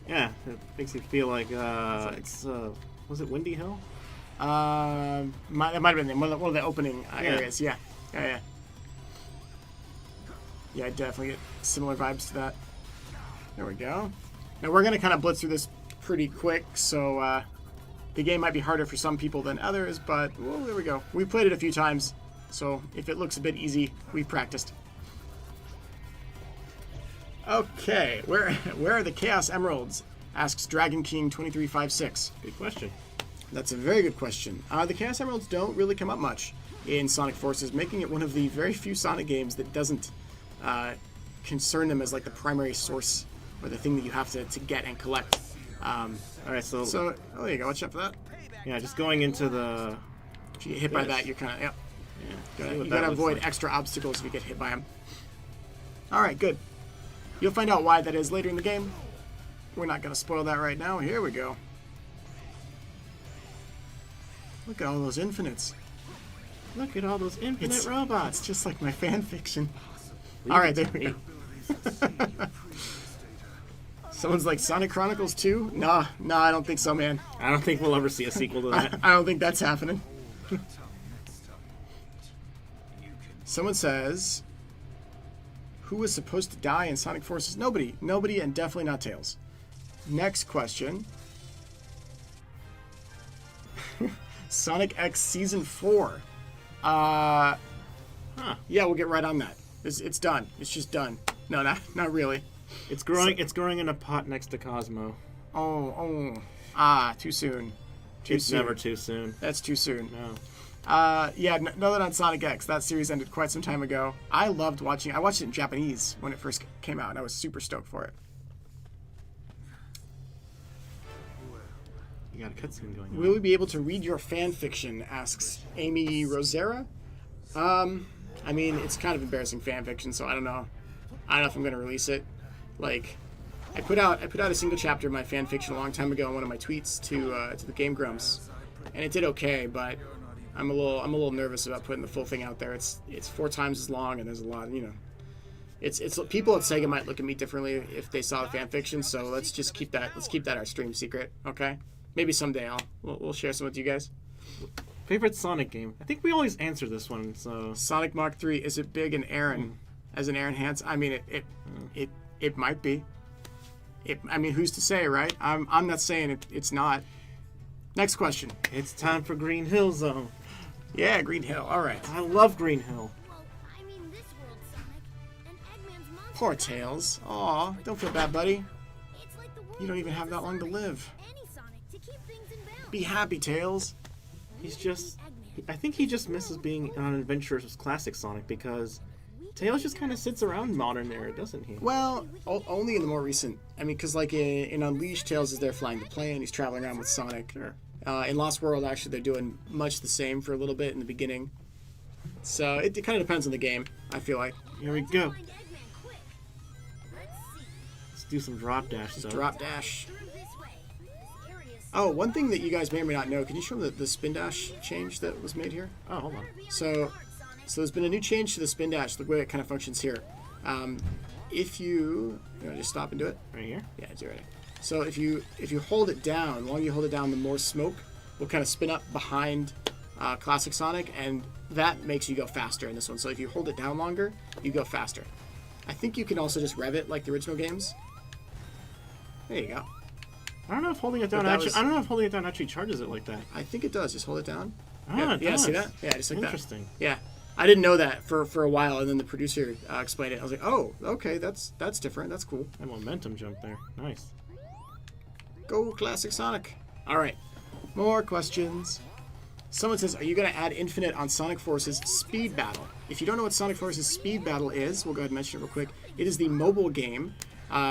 Yeah, it makes you feel like was it Windy Hill? It might have been one of the opening areas. Yeah. Yeah. Yeah, I definitely get similar vibes to that. There we go. Now we're gonna kind of blitz through this pretty quick, so the game might be harder for some people than others, but well, there we go. We played it a few times, so if it looks a bit easy, we've practiced. Okay, where are the Chaos Emeralds? Asks Dragon King 2356. Good question. That's a very good question. The Chaos Emeralds don't really come up much in Sonic Forces, making it one of the very few Sonic games that doesn't concern them as like the primary source or the thing that you have to get and collect. All right, so So, oh, there you go. Watch out for that. yeah, just going into the If you get hit by Finish. that, you're kind of, yep. see You what gotta that looks avoid like. extra obstacles if you get hit by them. Alright, good. You'll find out why that is later in the game. We're not gonna spoil that right now. Here we go. Look at all those infinites. Look at all those infinite It's robots. It's just like my fan fiction. Alright, there we go. Someone's like, Sonic Chronicles 2? Nah, I don't think so, man. I don't think we'll ever see a sequel to that. I don't think that's happening. Someone says, who was supposed to die in Sonic Forces? Nobody, and definitely not Tails. Next question. Sonic X Season 4. Yeah, we'll get right on that. It's done. It's just done. No, not really. It's growing. It's growing in a pot next to Cosmo. Too soon. Too It's soon. never too soon. That's too soon. No. Yeah, no, that on Sonic X. That series ended quite some time ago. I loved watching. I watched it in Japanese when it first came out, and I was super stoked for it. You got a cutscene going on. Will we be able to read your fan fiction? Asks Amy Rosera. I mean, it's kind of embarrassing fan fiction, so I don't know. I don't know if I'm gonna release it. Like, I put out a single chapter of my fan fiction a long time ago in one of my tweets to the Game Grumps, and it did okay, but I'm a little nervous about putting the full thing out there. It's 4 times as long, and there's a lot, It's people at Sega might look at me differently if they saw the fan fiction. So let's just keep that our stream secret, okay? Maybe someday we'll share some with you guys. Favorite Sonic game? I think we always answer this one. So Sonic Mach 3, is it big in Aaron? As an Aaron Hans? I mean, it might be. I mean, who's to say, right? I'm not saying it's not. Next question. It's time for Green Hill Zone. Yeah, Green Hill. All right. I love Green Hill. Well, I mean this world, Sonic. And Eggman's monster. Poor Tails. Aw, don't feel bad, buddy. It's like the world You don't even needs have a that long to Sonic, live. Any Sonic to keep things in balance. Be happy, Tails. He's just... Eggman. I think he just misses being on adventures with classic Sonic because Tails just kind of sits around modern era, doesn't he? Well, only in the more recent. I mean, because like in Unleashed, Tails is there flying the plane. He's traveling around with Sonic. Sure. In Lost World, actually, they're doing much the same for a little bit in the beginning. So it kind of depends on the game, I feel like. Here we go. Find Eggman quick. Let's see. Let's do some drop dash stuff. Drop dash. Through this way. This area is Oh, one thing that you guys may or may not know, can you show them the spin dash change that was made here? Oh, hold on. So there's been a new change to the spin dash, the way it kind of functions here. If you want to just stop and do it? Right here? Yeah, it's already. So if you hold it down, the longer you hold it down, the more smoke will kind of spin up behind Classic Sonic, and that makes you go faster in this one. So if you hold it down longer, you go faster. I think you can also just rev it like the original games. There you go. I don't know if holding it down But that actually. was- I don't know if holding it down actually charges it like that. I think it does. Just hold it down. Ah, it yeah, does. see that? Yeah, just like that. Interesting. Yeah, I didn't know that for a while, and then the producer explained it. I was like, oh, okay, that's different. That's cool. A momentum jump there. Nice. Go Classic Sonic. All right, more questions. Someone says, are you going to add Infinite on Sonic Force's Speed Battle? If you don't know what Sonic Force's Speed Battle is, we'll go ahead and mention it real quick. It is the mobile game,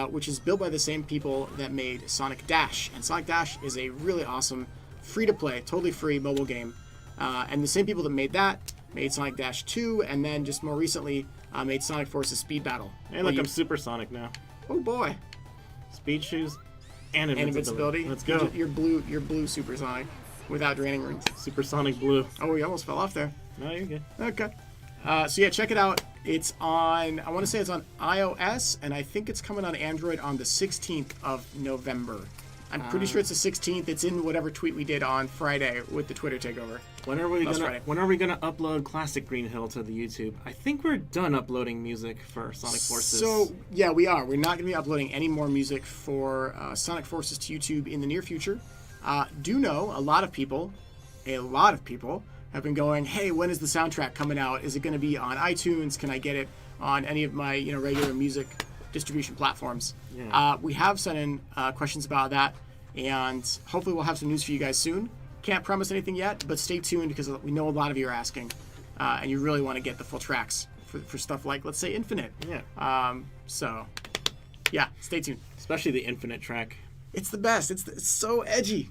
which is built by the same people that made Sonic Dash. And Sonic Dash is a really awesome, free-to-play, totally free mobile game. And the same people that made that made Sonic Dash 2, and then just more recently made Sonic Force's Speed Battle. Hey, look, I'm Super Sonic now. Oh boy. Speed shoes and And invincibility. invincibility. Let's go. You're blue Super Sonic without draining rings. Supersonic Blue. Oh, we almost fell off there. No, you're good. Okay. So yeah, check it out. It's on, I want to say it's on iOS, and I think it's coming on Android on the 16th of November. I'm pretty sure it's the 16th. It's in whatever tweet we did on Friday with the Twitter takeover. When are we That's gonna right. When are we gonna upload Classic Green Hill to the YouTube? I think we're done uploading music for Sonic Forces. So yeah, we are. We're not going to be uploading any more music for Sonic Forces to YouTube in the near future. Do know a lot of people have been going, hey, when is the soundtrack coming out? Is it going to be on iTunes? Can I get it on any of my regular music distribution platforms? Yeah. We have sent in questions about that, and hopefully we'll have some news for you guys soon. Can't promise anything yet, but stay tuned because we know a lot of you are asking, and you really want to get the full tracks for stuff like, let's say, Infinite. Yeah. So, yeah, stay tuned. Especially the Infinite track. It's the best. It's so edgy.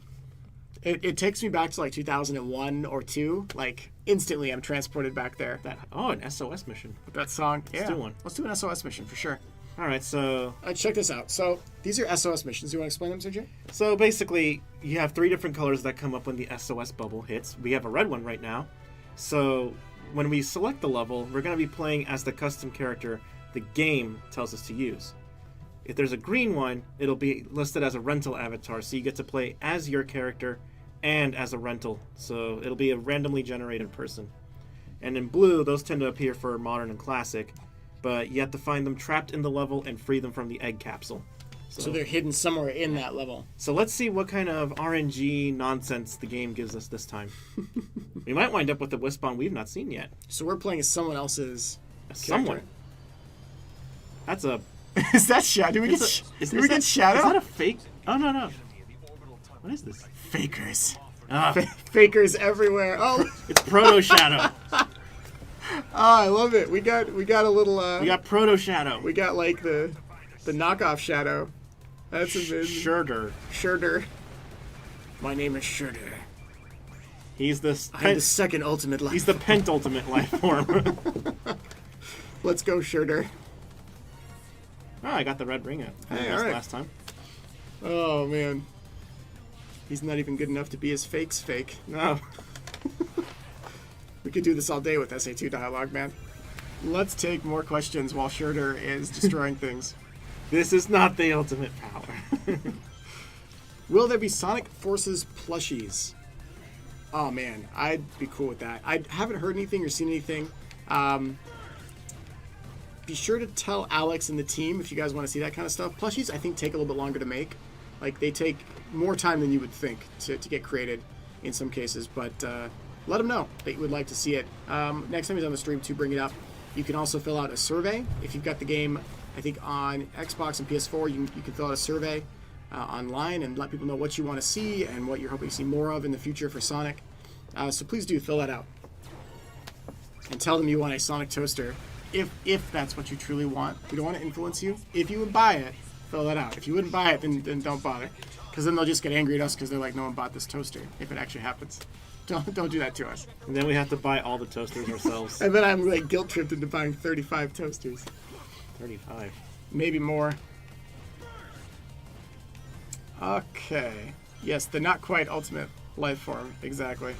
It takes me back to like 2001 or 2. Like instantly, I'm transported back there. An SOS mission. With that song. Yeah. do one. Let's do an SOS mission for sure. All right, so Check this out. So these are SOS missions. Do you want to explain them, CJ? basically you have 3 different colors that come up when the SOS bubble hits. We have a red one right now. So when we select the level, we're going to be playing as the custom character the game tells us to use. If there's a green one, it'll be listed as a rental avatar, so you get to play as your character and as a rental. So it'll be a randomly generated person. And in blue, those tend to appear for modern and classic, but you have to find them trapped in the level and free them from the egg capsule. So they're hidden somewhere in that level. So let's see what kind of RNG nonsense the game gives us this time. We might wind up with a Wispawn we've not seen yet. So we're playing as someone else's Someone. That's a... Is that Shadow? Did we get Shadow? Is that a fake? Oh, no. What is this? Fakers. Ah, Fakers everywhere. Oh, it's Proto Shadow. I love it. We got a little. We got Proto Shadow. We got like the knockoff Shadow. That's amazing. Shurder. My name is Shurder. He's the I'm the second ultimate life. He's the pentultimate life form. Let's go, Shurder. Oh, I got the red ring out. Hey, That's all right. last time. Oh man. He's not even good enough to be his fake's fake. No. We could do this all day with SA2 dialogue, man. Let's take more questions while Shurder is destroying things. This is not the ultimate power. Will there be Sonic Forces plushies? Oh man, I'd be cool with that. I haven't heard anything or seen anything. Be sure to tell Alex and the team if you guys want to see that kind of stuff. Plushies, I think, take a little bit longer to make. Like, they take more time than you would think to get created in some cases, but let him know that you would like to see it. Next time he's on the stream, to bring it up. You can also fill out a survey. If you've got the game, I think on Xbox and PS4, you can fill out a survey online and let people know what you want to see and what you're hoping to see more of in the future for Sonic. So please do fill that out. And tell them you want a Sonic toaster, if that's what you truly want. We don't want to influence you. If you would buy it, fill that out. If you wouldn't buy it, then don't bother. Because then they'll just get angry at us because they're like, no one bought this toaster, if it actually happens. Don't do that to us. And then we have to buy all the toasters ourselves. And then I'm like guilt-tripped into buying 35 toasters. 35. Maybe more. Okay. Yes, the not quite ultimate life form. Exactly.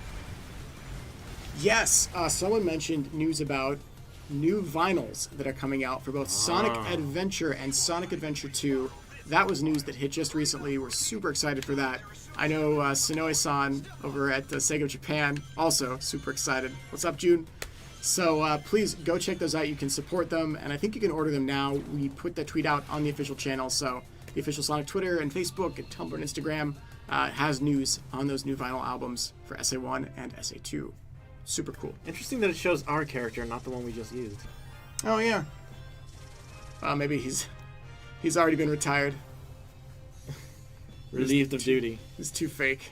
Yes, someone mentioned news about new vinyls that are coming out for both Sonic Adventure and Sonic Adventure 2. That was news that hit just recently. We're super excited for that. I know Sonoe-san over at Sega Japan also super excited. What's up, June? So please go check those out. You can support them, and I think you can order them now. We put that tweet out on the official channel, so the official Sonic Twitter and Facebook and Tumblr and Instagram has news on those new vinyl albums for SA1 and SA2. Super cool. Interesting that it shows our character, not the one we just used. Oh, yeah. Maybe he's already been retired. Relieved of duty. He's too fake.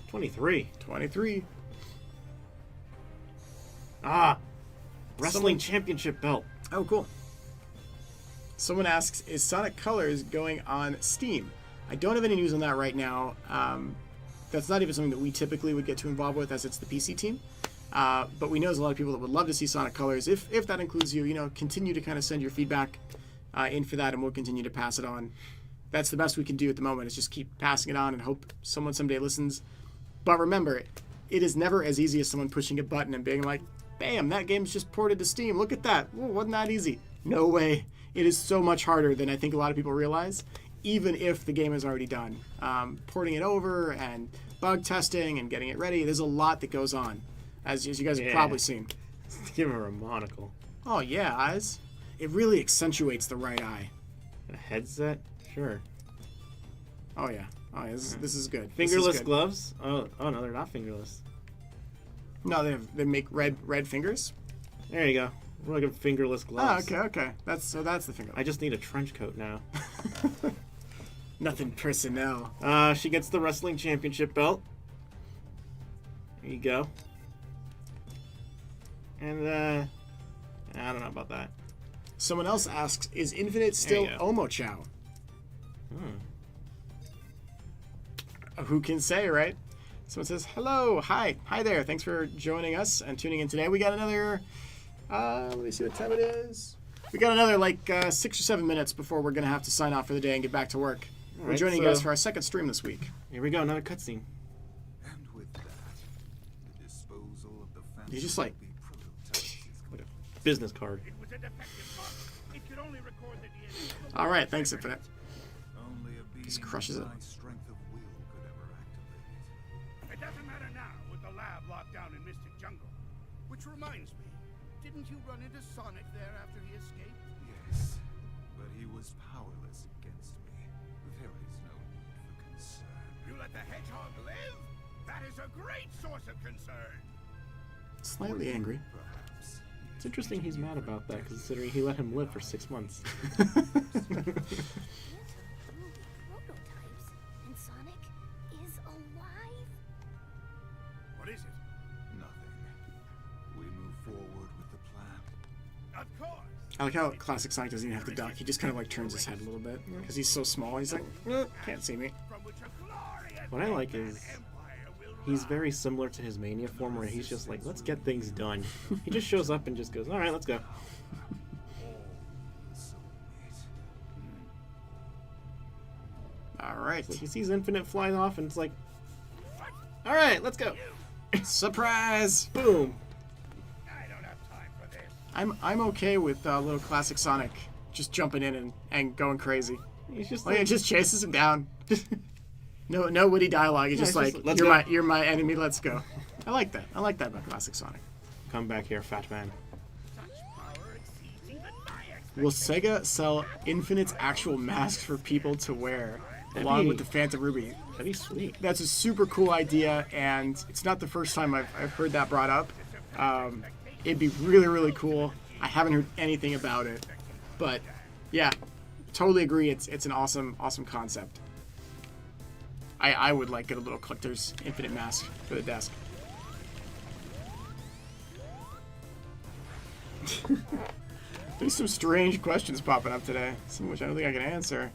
23. 23. Wrestling Championship belt. Oh, cool. Someone asks, is Sonic Colors going on Steam? I don't have any news on that right now. That's not even something that we typically would get too involved with, as it's the PC team. But we know there's a lot of people that would love to see Sonic Colors. If that includes you, continue to kind of send your feedback in for that, and we'll continue to pass it on. That's the best we can do at the moment, is just keep passing it on and hope someone someday listens. But remember, it is never as easy as someone pushing a button and being like, bam, that game's just ported to Steam. Look at that. Ooh, wasn't that easy? No way. It is so much harder than I think a lot of people realize, even if the game is already done. Porting it over and bug testing and getting it ready, there's a lot that goes on, as you guys have probably seen. Give her a monocle. Oh, yeah, eyes. It really accentuates the right eye. A headset? Sure. Oh, yeah. Oh, yeah, this is good. Fingerless gloves? Oh, no, they're not fingerless. No, they make red fingers. There you go. We're like a fingerless gloves. Oh, okay. That's the finger. I just need a trench coat now. Nothing personnel. She gets the Wrestling Championship belt. There you go. And, I don't know about that. Someone else asks, is Infinite still Omochao? Who can say, right? Someone says, hello, hi there. Thanks for joining us and tuning in today. We got another, let me see what time it is. We got another 6 or 7 minutes before we're going to have to sign off for the day and get back to work. We're joining you guys for our second stream this week. Here we go, another cutscene. And with that, the disposal of the fancy He's just like a business card. All right, thanks, Infinite. only a being Just crushes it. with my strength of will could ever activate. It doesn't matter now with the lab locked down in Mystic Jungle. Which reminds me, didn't you run into Sonic there after he escaped? Yes, but he was powerless against me. There is no need for concern. You let the hedgehog live? That is a great source of concern. Slightly angry. Perhaps. It's interesting he's mad about that, considering he let him live for 6 months. Prototypes, and Sonic is alive? What is it? Nothing. We move forward with the plan. Of course. I like how classic Sonic doesn't even have to duck. He just kind of turns his head a little bit because he's so small. He's like, can't see me. From which a glorious What I like is empire will he's very similar to his Mania form, where he's just like, let's get things done. He just shows up and just goes, all right, let's go. All right. He sees Infinite flying off, and it's like, all right, let's go. Surprise! Boom. I don't have time for this. I'm okay with little classic Sonic just jumping in and going crazy. He's just Like, like, it just chases him down. No witty dialogue. He's just it's like, just, "Let's go." you're my enemy. Let's go. I like that. I like that about classic Sonic. come back here, fat man. Such power exceeds even my Will Sega sell Infinite's actual masks for people to wear? along with the Phantom Ruby. That'd be sweet. That's a super cool idea, and it's not the first time I've heard that brought up. It'd be really, really cool. I haven't heard anything about it, but yeah, totally agree. It's an awesome concept. I would like get a little collector's infinite mask for the desk. There's some strange questions popping up today, some of which I don't think I can answer.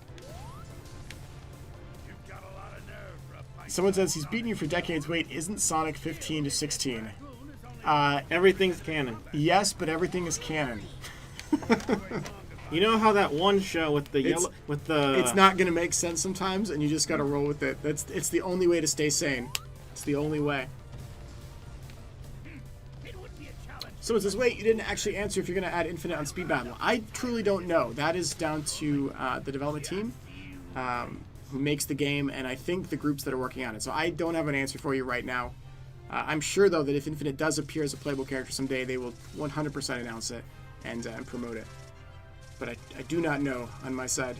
Someone says he's beaten you for decades. Wait, isn't Sonic 15 to 16? Everything's canon. Yes, but everything is canon. You know how that one show with the yellow with the It's not gonna make sense sometimes, and you just gotta roll with it. It's the only way to stay sane. It's the only way. Someone says, wait, you didn't actually answer if you're gonna add Infinite on Speed Battle. I truly don't know. That is down to the development team who makes the game, and I think the groups that are working on it. So I don't have an answer for you right now. I'm sure, though, that if Infinite does appear as a playable character someday, they will 100% announce it and promote it. But I do not know on my side.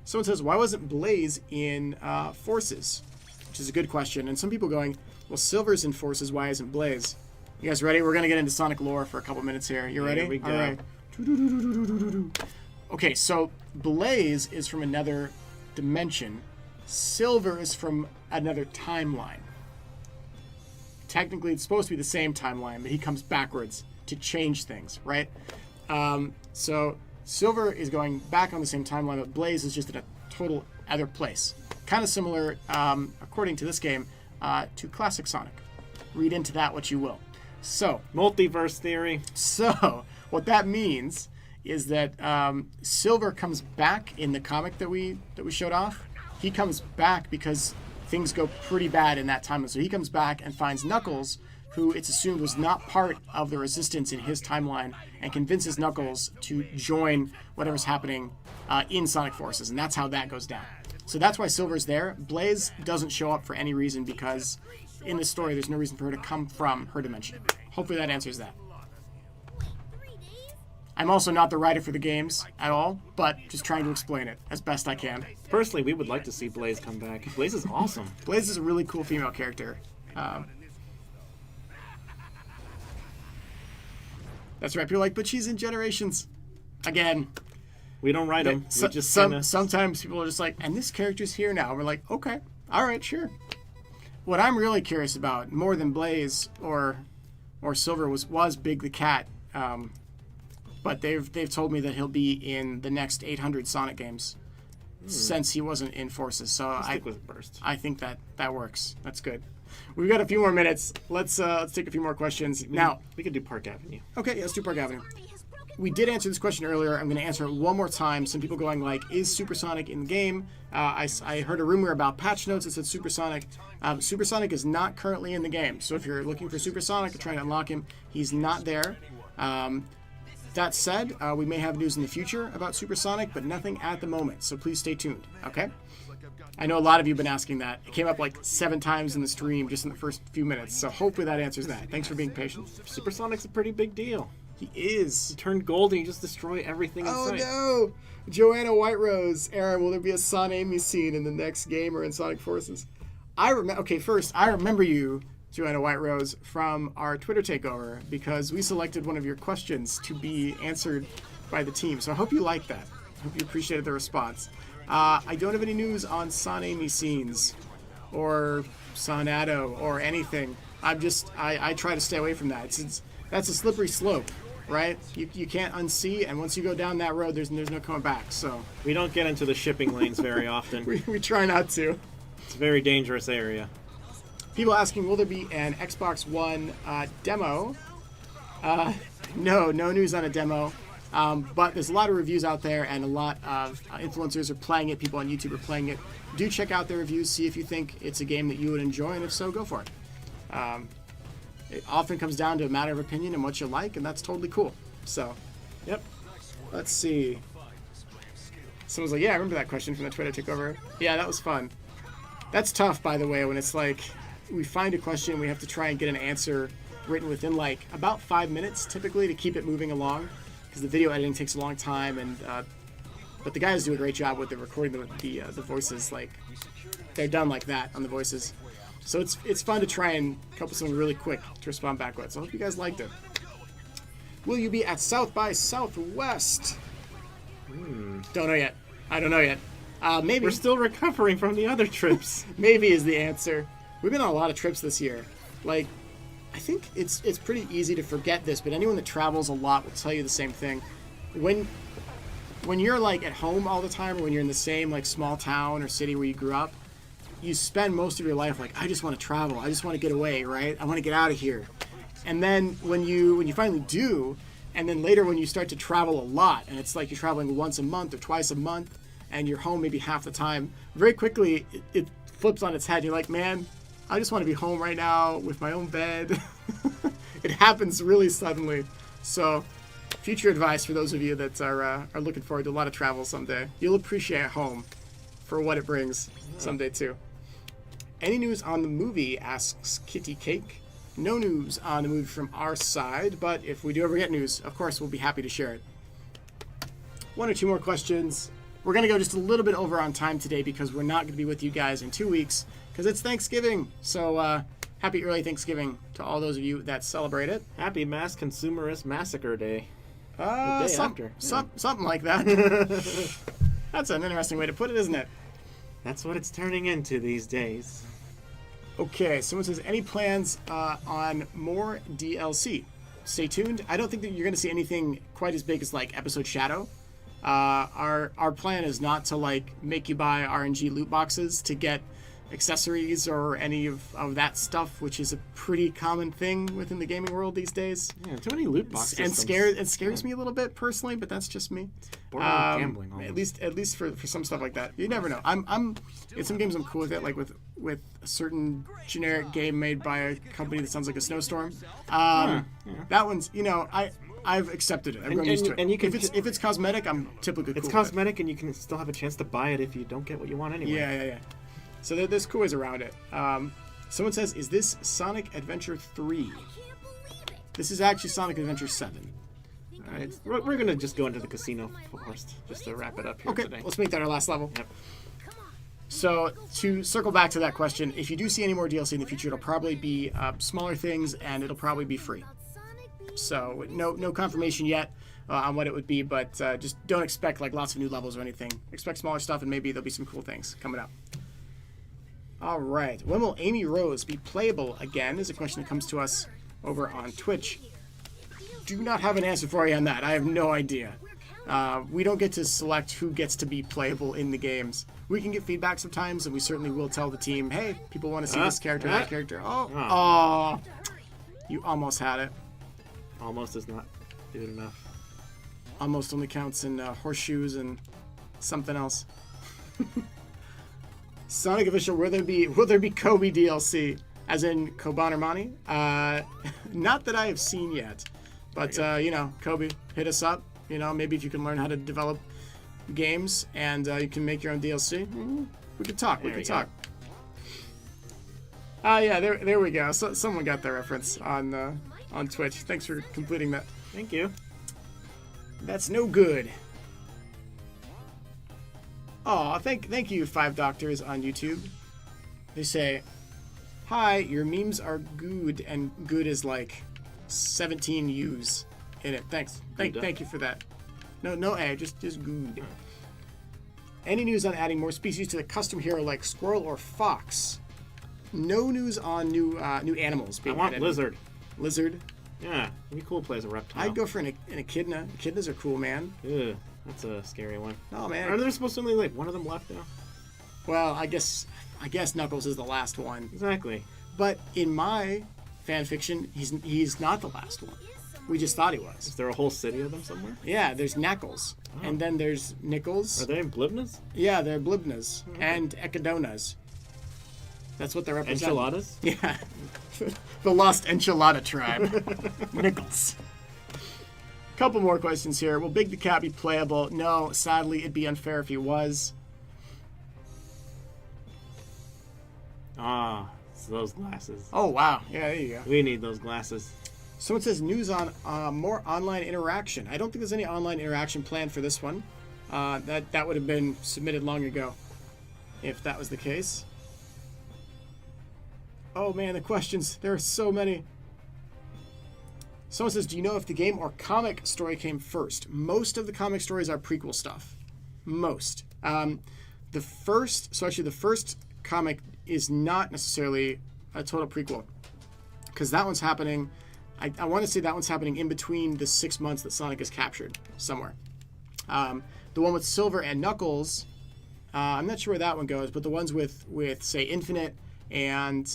Someone says, why wasn't Blaze in Forces? Which is a good question. And some people going, well, Silver's in Forces, why isn't Blaze? You guys ready? We're going to get into Sonic lore for a couple minutes here. You ready? Here we go. All right. Okay, so Blaze is from another dimension. Silver is from another timeline. Technically, it's supposed to be the same timeline, but he comes backwards to change things, right? So Silver is going back on the same timeline, but Blaze is just in a total other place. Kind of similar, according to this game, to classic Sonic. Read into that what you will. So, multiverse theory. So, what that means is that Silver comes back in the comic that we showed off. He comes back because things go pretty bad in that timeline. So he comes back and finds Knuckles, who it's assumed was not part of the Resistance in his timeline, and convinces Knuckles to join whatever's happening in Sonic Forces, and that's how that goes down. So that's why Silver's there. Blaze doesn't show up for any reason because in this story there's no reason for her to come from her dimension. Hopefully that answers that. I'm also not the writer for the games at all, but just trying to explain it as best I can. Personally, we would like to see Blaze come back. Blaze is awesome. Blaze is a really cool female character. That's right. People are like, but she's in Generations. Again, we don't write them. Sometimes people are just like, and this character's here now. We're like, okay, all right, sure. What I'm really curious about, more than Blaze or Silver, was Big the Cat. But they've told me that he'll be in the next 800 Sonic games since he wasn't in Forces. So stick with Burst. I think that works. That's good. We've got a few more minutes. Let's take a few more questions. Now we could do Park Avenue. Okay, let's do Park Avenue. We did answer this question earlier. I'm going to answer it one more time. Some people going like, is Supersonic in the game? I heard a rumor about patch notes that said Supersonic. Supersonic is not currently in the game. So if you're looking for Supersonic or trying to unlock him, he's not there. That said, we may have news in the future about Supersonic, but nothing at the moment, so please stay tuned, okay? I know a lot of you have been asking that. It came up like 7 times in the stream just in the first few minutes, so hopefully that answers that. Thanks for being patient. Supersonic's a pretty big deal. He is. You turn gold and you just destroy everything in sight. Oh no! Joanna Whiterose, Aaron, will there be a Son Amy scene in the next game or in Sonic Forces? First, I remember you, Joanna Whiterose, from our Twitter takeover because we selected one of your questions to be answered by the team. So I hope you liked that. I hope you appreciated the response. I don't have any news on Son Amy scenes or Sonado or anything. I try to stay away from that. That's a slippery slope, right? You can't unsee, and once you go down that road, there's no coming back. So we don't get into the shipping lanes very often. we try not to. It's a very dangerous area. People asking, will there be an Xbox One demo? No news on a demo. But there's a lot of reviews out there, and a lot of influencers are playing it. People on YouTube are playing it. Do check out their reviews, see if you think it's a game that you would enjoy, and if so, go for it. It often comes down to a matter of opinion and what you like, and that's totally cool. So, yep. Let's see. Someone's like, yeah, I remember that question from the Twitter takeover. Yeah, that was fun. That's tough, by the way, when it's like we find a question, we have to try and get an answer written within like about 5 minutes, typically, to keep it moving along, because the video editing takes a long time, and But the guys do a great job with the recording the voices. Like, they're done like that on the voices. So it's fun to try and come up with something really quick to respond back with. So I hope you guys liked it. Will you be at South by Southwest? Don't know yet. I don't know yet. Maybe. We're still recovering from the other trips. Maybe is the answer. We've been on a lot of trips this year. Like, I think it's pretty easy to forget this, but anyone that travels a lot will tell you the same thing. When you're like at home all the time, or when you're in the same like small town or city where you grew up, you spend most of your life like, I just want to travel. I just want to get away, right? I want to get out of here. And then when you finally do, and then later when you start to travel a lot, and it's like you're traveling once a month or twice a month, and you're home maybe half the time, very quickly it flips on its head. You're like, man, I just want to be home right now with my own bed. It happens really suddenly. So future advice for those of you that are looking forward to a lot of travel someday. You'll appreciate home for what it brings someday too. Any news on the movie, asks Kitty Cake. No news on the movie from our side, but if we do ever get news, of course, we'll be happy to share it. One or two more questions. We're going to go just a little bit over on time today because we're not going to be with you guys in 2 weeks because it's Thanksgiving. So happy early Thanksgiving to all those of you that celebrate it. Happy Mass Consumerist Massacre Day. The day after. Something like that. That's an interesting way to put it, isn't it? That's what it's turning into these days. Okay, someone says, any plans on more DLC? Stay tuned. I don't think that you're going to see anything quite as big as like Episode Shadow. Our plan is not to like make you buy RNG loot boxes to get accessories or any of that stuff, which is a pretty common thing within the gaming world these days. Yeah, too many loot boxes. And it scares me a little bit personally, but that's just me. Borderline gambling almost. At least for some stuff like that. You never know. I'm in some games I'm cool with it, like with a certain generic game made by a company that sounds like a snowstorm. That one's, I've accepted it. I've grown used to it. And you can, if it's cosmetic, I'm typically cool. It's cosmetic, and you can still have a chance to buy it if you don't get what you want anyway. Yeah. So there's cool ways around it. Someone says, is this Sonic Adventure 3? This is actually Sonic Adventure 7. All right, we're going to just go into the casino first, just to wrap it up here today. Let's make that our last level. Yep. So to circle back to that question, if you do see any more DLC in the future, it'll probably be smaller things, and it'll probably be free. So no confirmation yet on what it would be, but just don't expect like lots of new levels or anything. Expect smaller stuff, and maybe there'll be some cool things coming up. All right. When will Amy Rose be playable again? Is a question that comes to us over on Twitch. Do not have an answer for you on that. I have no idea. We don't get to select who gets to be playable in the games. We can get feedback sometimes, and we certainly will tell the team, hey, people want to see this character, that character. Oh, you almost had it. Almost is not good enough. Almost only counts in horseshoes and something else. Sonic Official, will there be Kobe DLC, as in Kobanermani? Not that I have seen yet, but Kobe, hit us up. Maybe if you can learn how to develop games and you can make your own DLC, we could talk. Yeah, there we go. So, someone got that reference on Twitch. Thanks for completing that. Thank you. That's no good. Oh, thank you, 5 Doctors on YouTube. They say, hi, your memes are good, and good is like 17 U's in it. Thanks. Thank you for that. No A, just good. Any news on adding more species to the custom hero like squirrel or fox? No news on new animals being added. I want lizard. Lizard? Yeah, it'd be cool to play as a reptile. I'd go for an echidna. Echidnas are cool, man. Ugh, that's a scary one. Oh, man. Are there supposed to only like one of them left now? Well, I guess Knuckles is the last one. Exactly. But in my fan fiction, he's not the last one. We just thought he was. Is there a whole city of them somewhere? Yeah, there's Knuckles. Oh. And then there's Nickels. Are they Blibnas? Yeah, they're Blibnas. Okay. And Echidonas. That's what they represent. Enchiladas? Yeah. The lost enchilada tribe. Nickels. Couple more questions here. Will Big the Cat be playable? No, sadly, it'd be unfair if he was. It's those glasses. Oh, wow. Yeah, there you go. We need those glasses. Someone says news on more online interaction. I don't think there's any online interaction planned for this one. That would have been submitted long ago, if that was the case. Oh man, the questions. There are so many. Someone says, do you know if the game or comic story came first? Most of the comic stories are prequel stuff. Most. The first comic is not necessarily a total prequel, because that one's happening, I want to say that one's happening in between the 6 months that Sonic is captured somewhere. The one with Silver and Knuckles, I'm not sure where that one goes, but the ones with say, Infinite and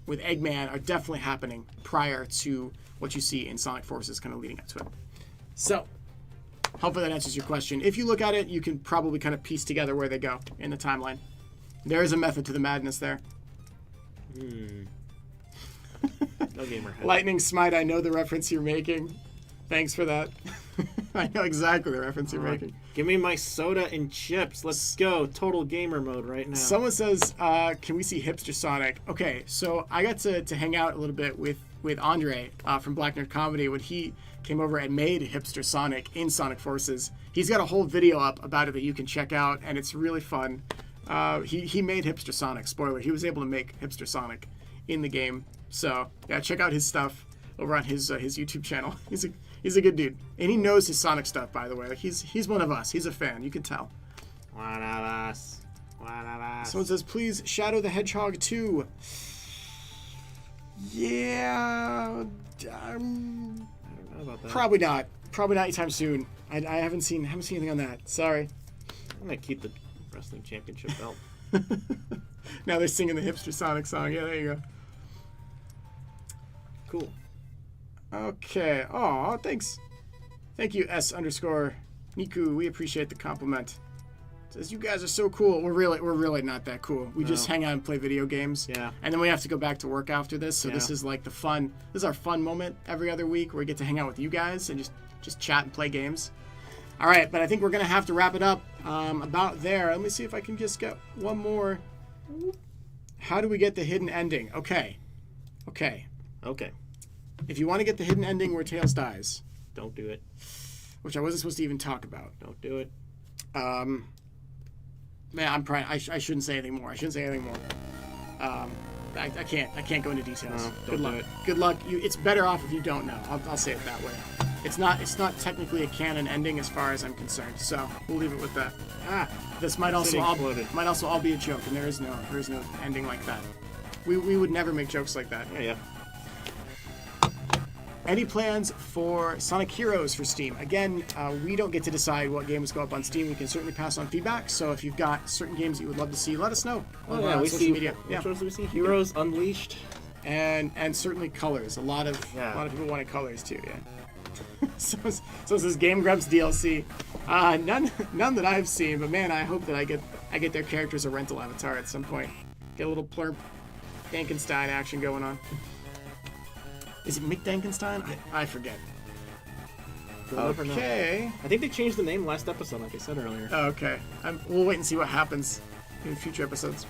with Eggman are definitely happening prior to what you see in Sonic Forces, kind of leading up to it. So, hopefully that answers your question. If you look at it, you can probably kind of piece together where they go in the timeline. There is a method to the madness there. No gamer head. Lightning Smite, I know the reference you're making. Thanks for that. I know exactly the reference you're making. Give me my soda and chips. Let's go. Total gamer mode right now. Someone says, can we see Hipster Sonic? Okay, so I got to hang out a little bit with Andre from Black Nerd Comedy when he came over and made Hipster Sonic in Sonic Forces. He's got a whole video up about it that you can check out, and it's really fun. He made Hipster Sonic. Spoiler, he was able to make Hipster Sonic in the game. So, yeah, check out his stuff over on his YouTube channel. He's a good dude. And he knows his Sonic stuff, by the way. Like, he's one of us. He's a fan. You can tell. One of us. One of us. Someone says, please, Shadow the Hedgehog 2. Yeah. I don't know about that. Probably not. Probably not anytime soon. I haven't seen anything on that. Sorry. I'm going to keep the Wrestling Championship belt. Now they're singing the Hipster Sonic song. Yeah, there you go. Cool. Okay. Aw, thanks. Thank you, S_Niku. We appreciate the compliment. Says, you guys are so cool. We're really not that cool. We just hang out and play video games. Yeah. And then we have to go back to work after this. So this is like the fun. This is our fun moment every other week where we get to hang out with you guys and just chat and play games. All right, but I think we're going to have to wrap it up about there. Let me see if I can just get one more. How do we get the hidden ending? Okay. If you want to get the hidden ending where Tails dies. Don't do it. Which I wasn't supposed to even talk about. Don't do it. Man, I shouldn't say anything more. I can't go into details. No, Good luck. Good luck. It's better off if you don't know. I'll say it that way. It's not technically a canon ending as far as I'm concerned. So we'll leave it with that. This might also all be a joke, and there is no ending like that. We would never make jokes like that. Yeah. Any plans for Sonic Heroes for Steam? Again, we don't get to decide what games go up on Steam. We can certainly pass on feedback. So if you've got certain games that you would love to see, let us know. We social see media. Which ones do we see? Heroes Unleashed, and certainly Colors. A lot of people wanted Colors too. Yeah. so this Game Grumps DLC. None that I've seen. But man, I hope that I get their characters a rental avatar at some point. Get a little plurp Dankenstein action going on. Is it Mick Dankenstein? I forget. Okay. I think they changed the name last episode, like I said earlier. Okay. We'll wait and see what happens in future episodes.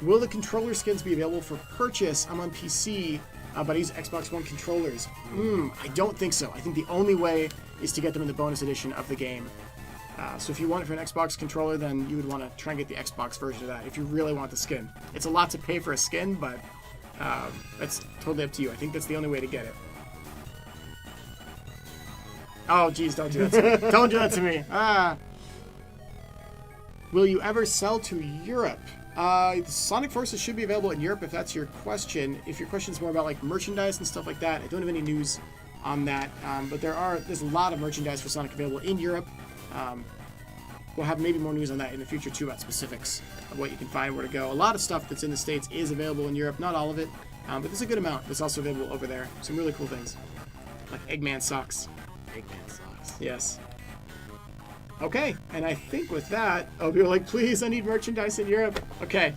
Will the controller skins be available for purchase? I'm on PC, but I use Xbox One controllers. I don't think so. I think the only way is to get them in the bonus edition of the game. So if you want it for an Xbox controller, then you would want to try and get the Xbox version of that if you really want the skin. It's a lot to pay for a skin, but that's totally up to you. I think that's the only way to get it. Oh, geez, don't do that to me. Don't do that to me. Will you ever sell to Europe? Sonic Forces should be available in Europe if that's your question. If your question is more about like merchandise and stuff like that, I don't have any news on that. But there's a lot of merchandise for Sonic available in Europe. We'll have maybe more news on that in the future too about specifics of what you can find, where to go. A lot of stuff that's in the States is available in Europe, not all of it, but there's a good amount that's also available over there. Some really cool things, like Eggman socks. Eggman socks. Yes. Okay, and I think with that, people are like, please, I need merchandise in Europe. Okay.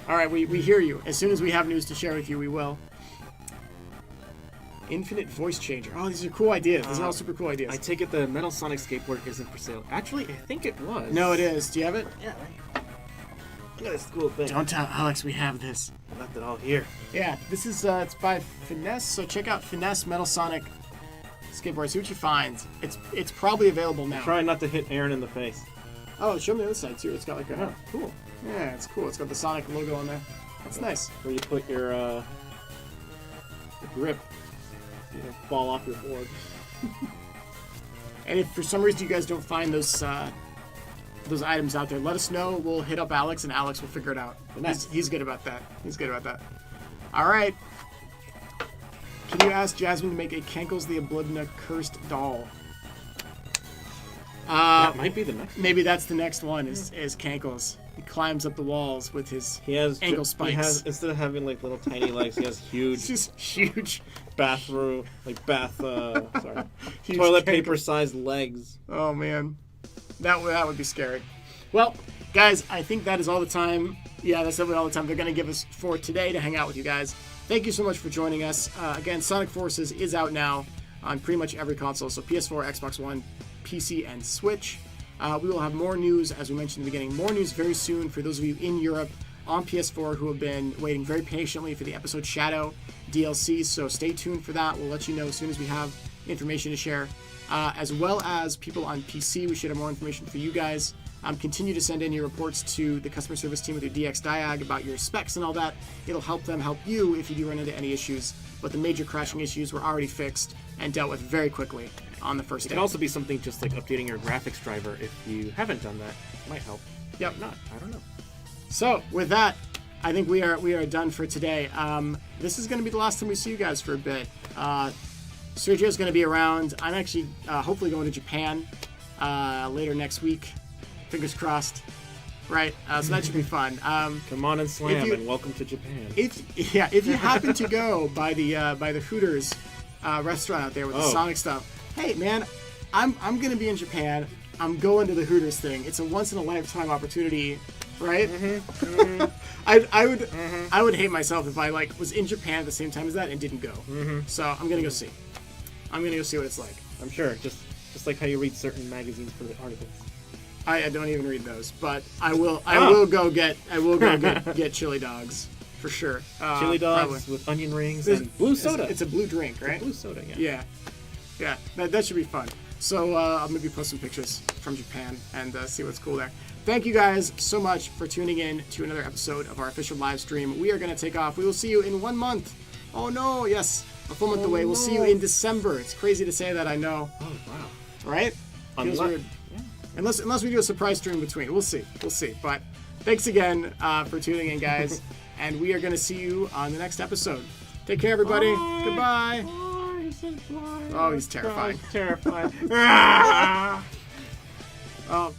All right, we hear you. As soon as we have news to share with you, we will. Infinite voice changer. Oh, these are cool ideas. These are all super cool ideas. I take it the Metal Sonic skateboard isn't for sale. Actually, I think it was. No, it is. Do you have it? Yeah. Look at this cool thing. Don't tell Alex we have this. I left it all here. Yeah, this is it's by Finesse. So check out Finesse Metal Sonic Skateboard, see what you find. It's probably available now. Try not to hit Aaron in the face. Oh, show me the other side too. It's got like a cool. Yeah, it's cool. It's got the Sonic logo on there. That's nice. Where you put your grip. You know, fall off your board. And if for some reason you guys don't find those items out there, let us know. We'll hit up Alex, and Alex will figure it out. He's good about that. He's good about that. All right. Can you ask Jasmine to make a Kenkles the Oblivna cursed doll? That might be the next one. Maybe that's the next one. Is Kenkles? He climbs up the walls with his ankle spikes. He has, instead of having like little tiny legs, he has huge, just huge toilet Kenkles. paper-sized legs. Oh man, that would be scary. Well, guys, I think that is all the time. Yeah, that's all the time they're going to give us for today to hang out with you guys. Thank you so much for joining us. Again, Sonic Forces is out now on pretty much every console, so PS4, Xbox One, PC, and Switch. We will have more news, as we mentioned in the beginning, more news very soon for those of you in Europe on PS4 who have been waiting very patiently for the episode Shadow DLC, so stay tuned for that. We'll let you know as soon as we have information to share. As well as people on PC, we should have more information for you guys. Continue to send in your reports to the customer service team with your DX Diag about your specs and all that. It'll help them help you if you do run into any issues. But the major crashing issues were already fixed and dealt with very quickly on the first It day. can also be something just like updating your graphics driver if you haven't done that. Might help. Yep. If not, I don't know. So with that, I think we are done for today. This is going to be the last time we see you guys for a bit. Sergio's going to be around. I'm actually hopefully going to Japan later next week. Fingers crossed. Right, so that should be fun. Come on and slam, and welcome to Japan. If you happen to go by the Hooters restaurant out there with the Sonic stuff, hey man, I'm gonna be in Japan. I'm going to the Hooters thing. It's a once in a lifetime opportunity, right? Mm-hmm. I would hate myself if I was in Japan at the same time as that and didn't go. Mm-hmm. So I'm gonna go see. I'm gonna go see what it's like. I'm sure, just like how you read certain magazines for the articles. I don't even read those, but I will go get chili dogs for sure. Chili dogs probably. with onion rings and blue soda. It's a blue drink, right? Blue soda, yeah. Yeah. That should be fun. So I'll maybe post some pictures from Japan and see what's cool there. Thank you guys so much for tuning in to another episode of our official live stream. We are going to take off. We will see you in 1 month. Oh no, yes, a full month away. We'll see you in December. It's crazy to say that, I know. Oh wow. Right? Feels weird. Unless we do a surprise stream in between. We'll see. But thanks again for tuning in, guys. And we are going to see you on the next episode. Take care, everybody. Bye. Goodbye. Oh, he's so fly. Oh, he's terrifying. Terrifying. Oh.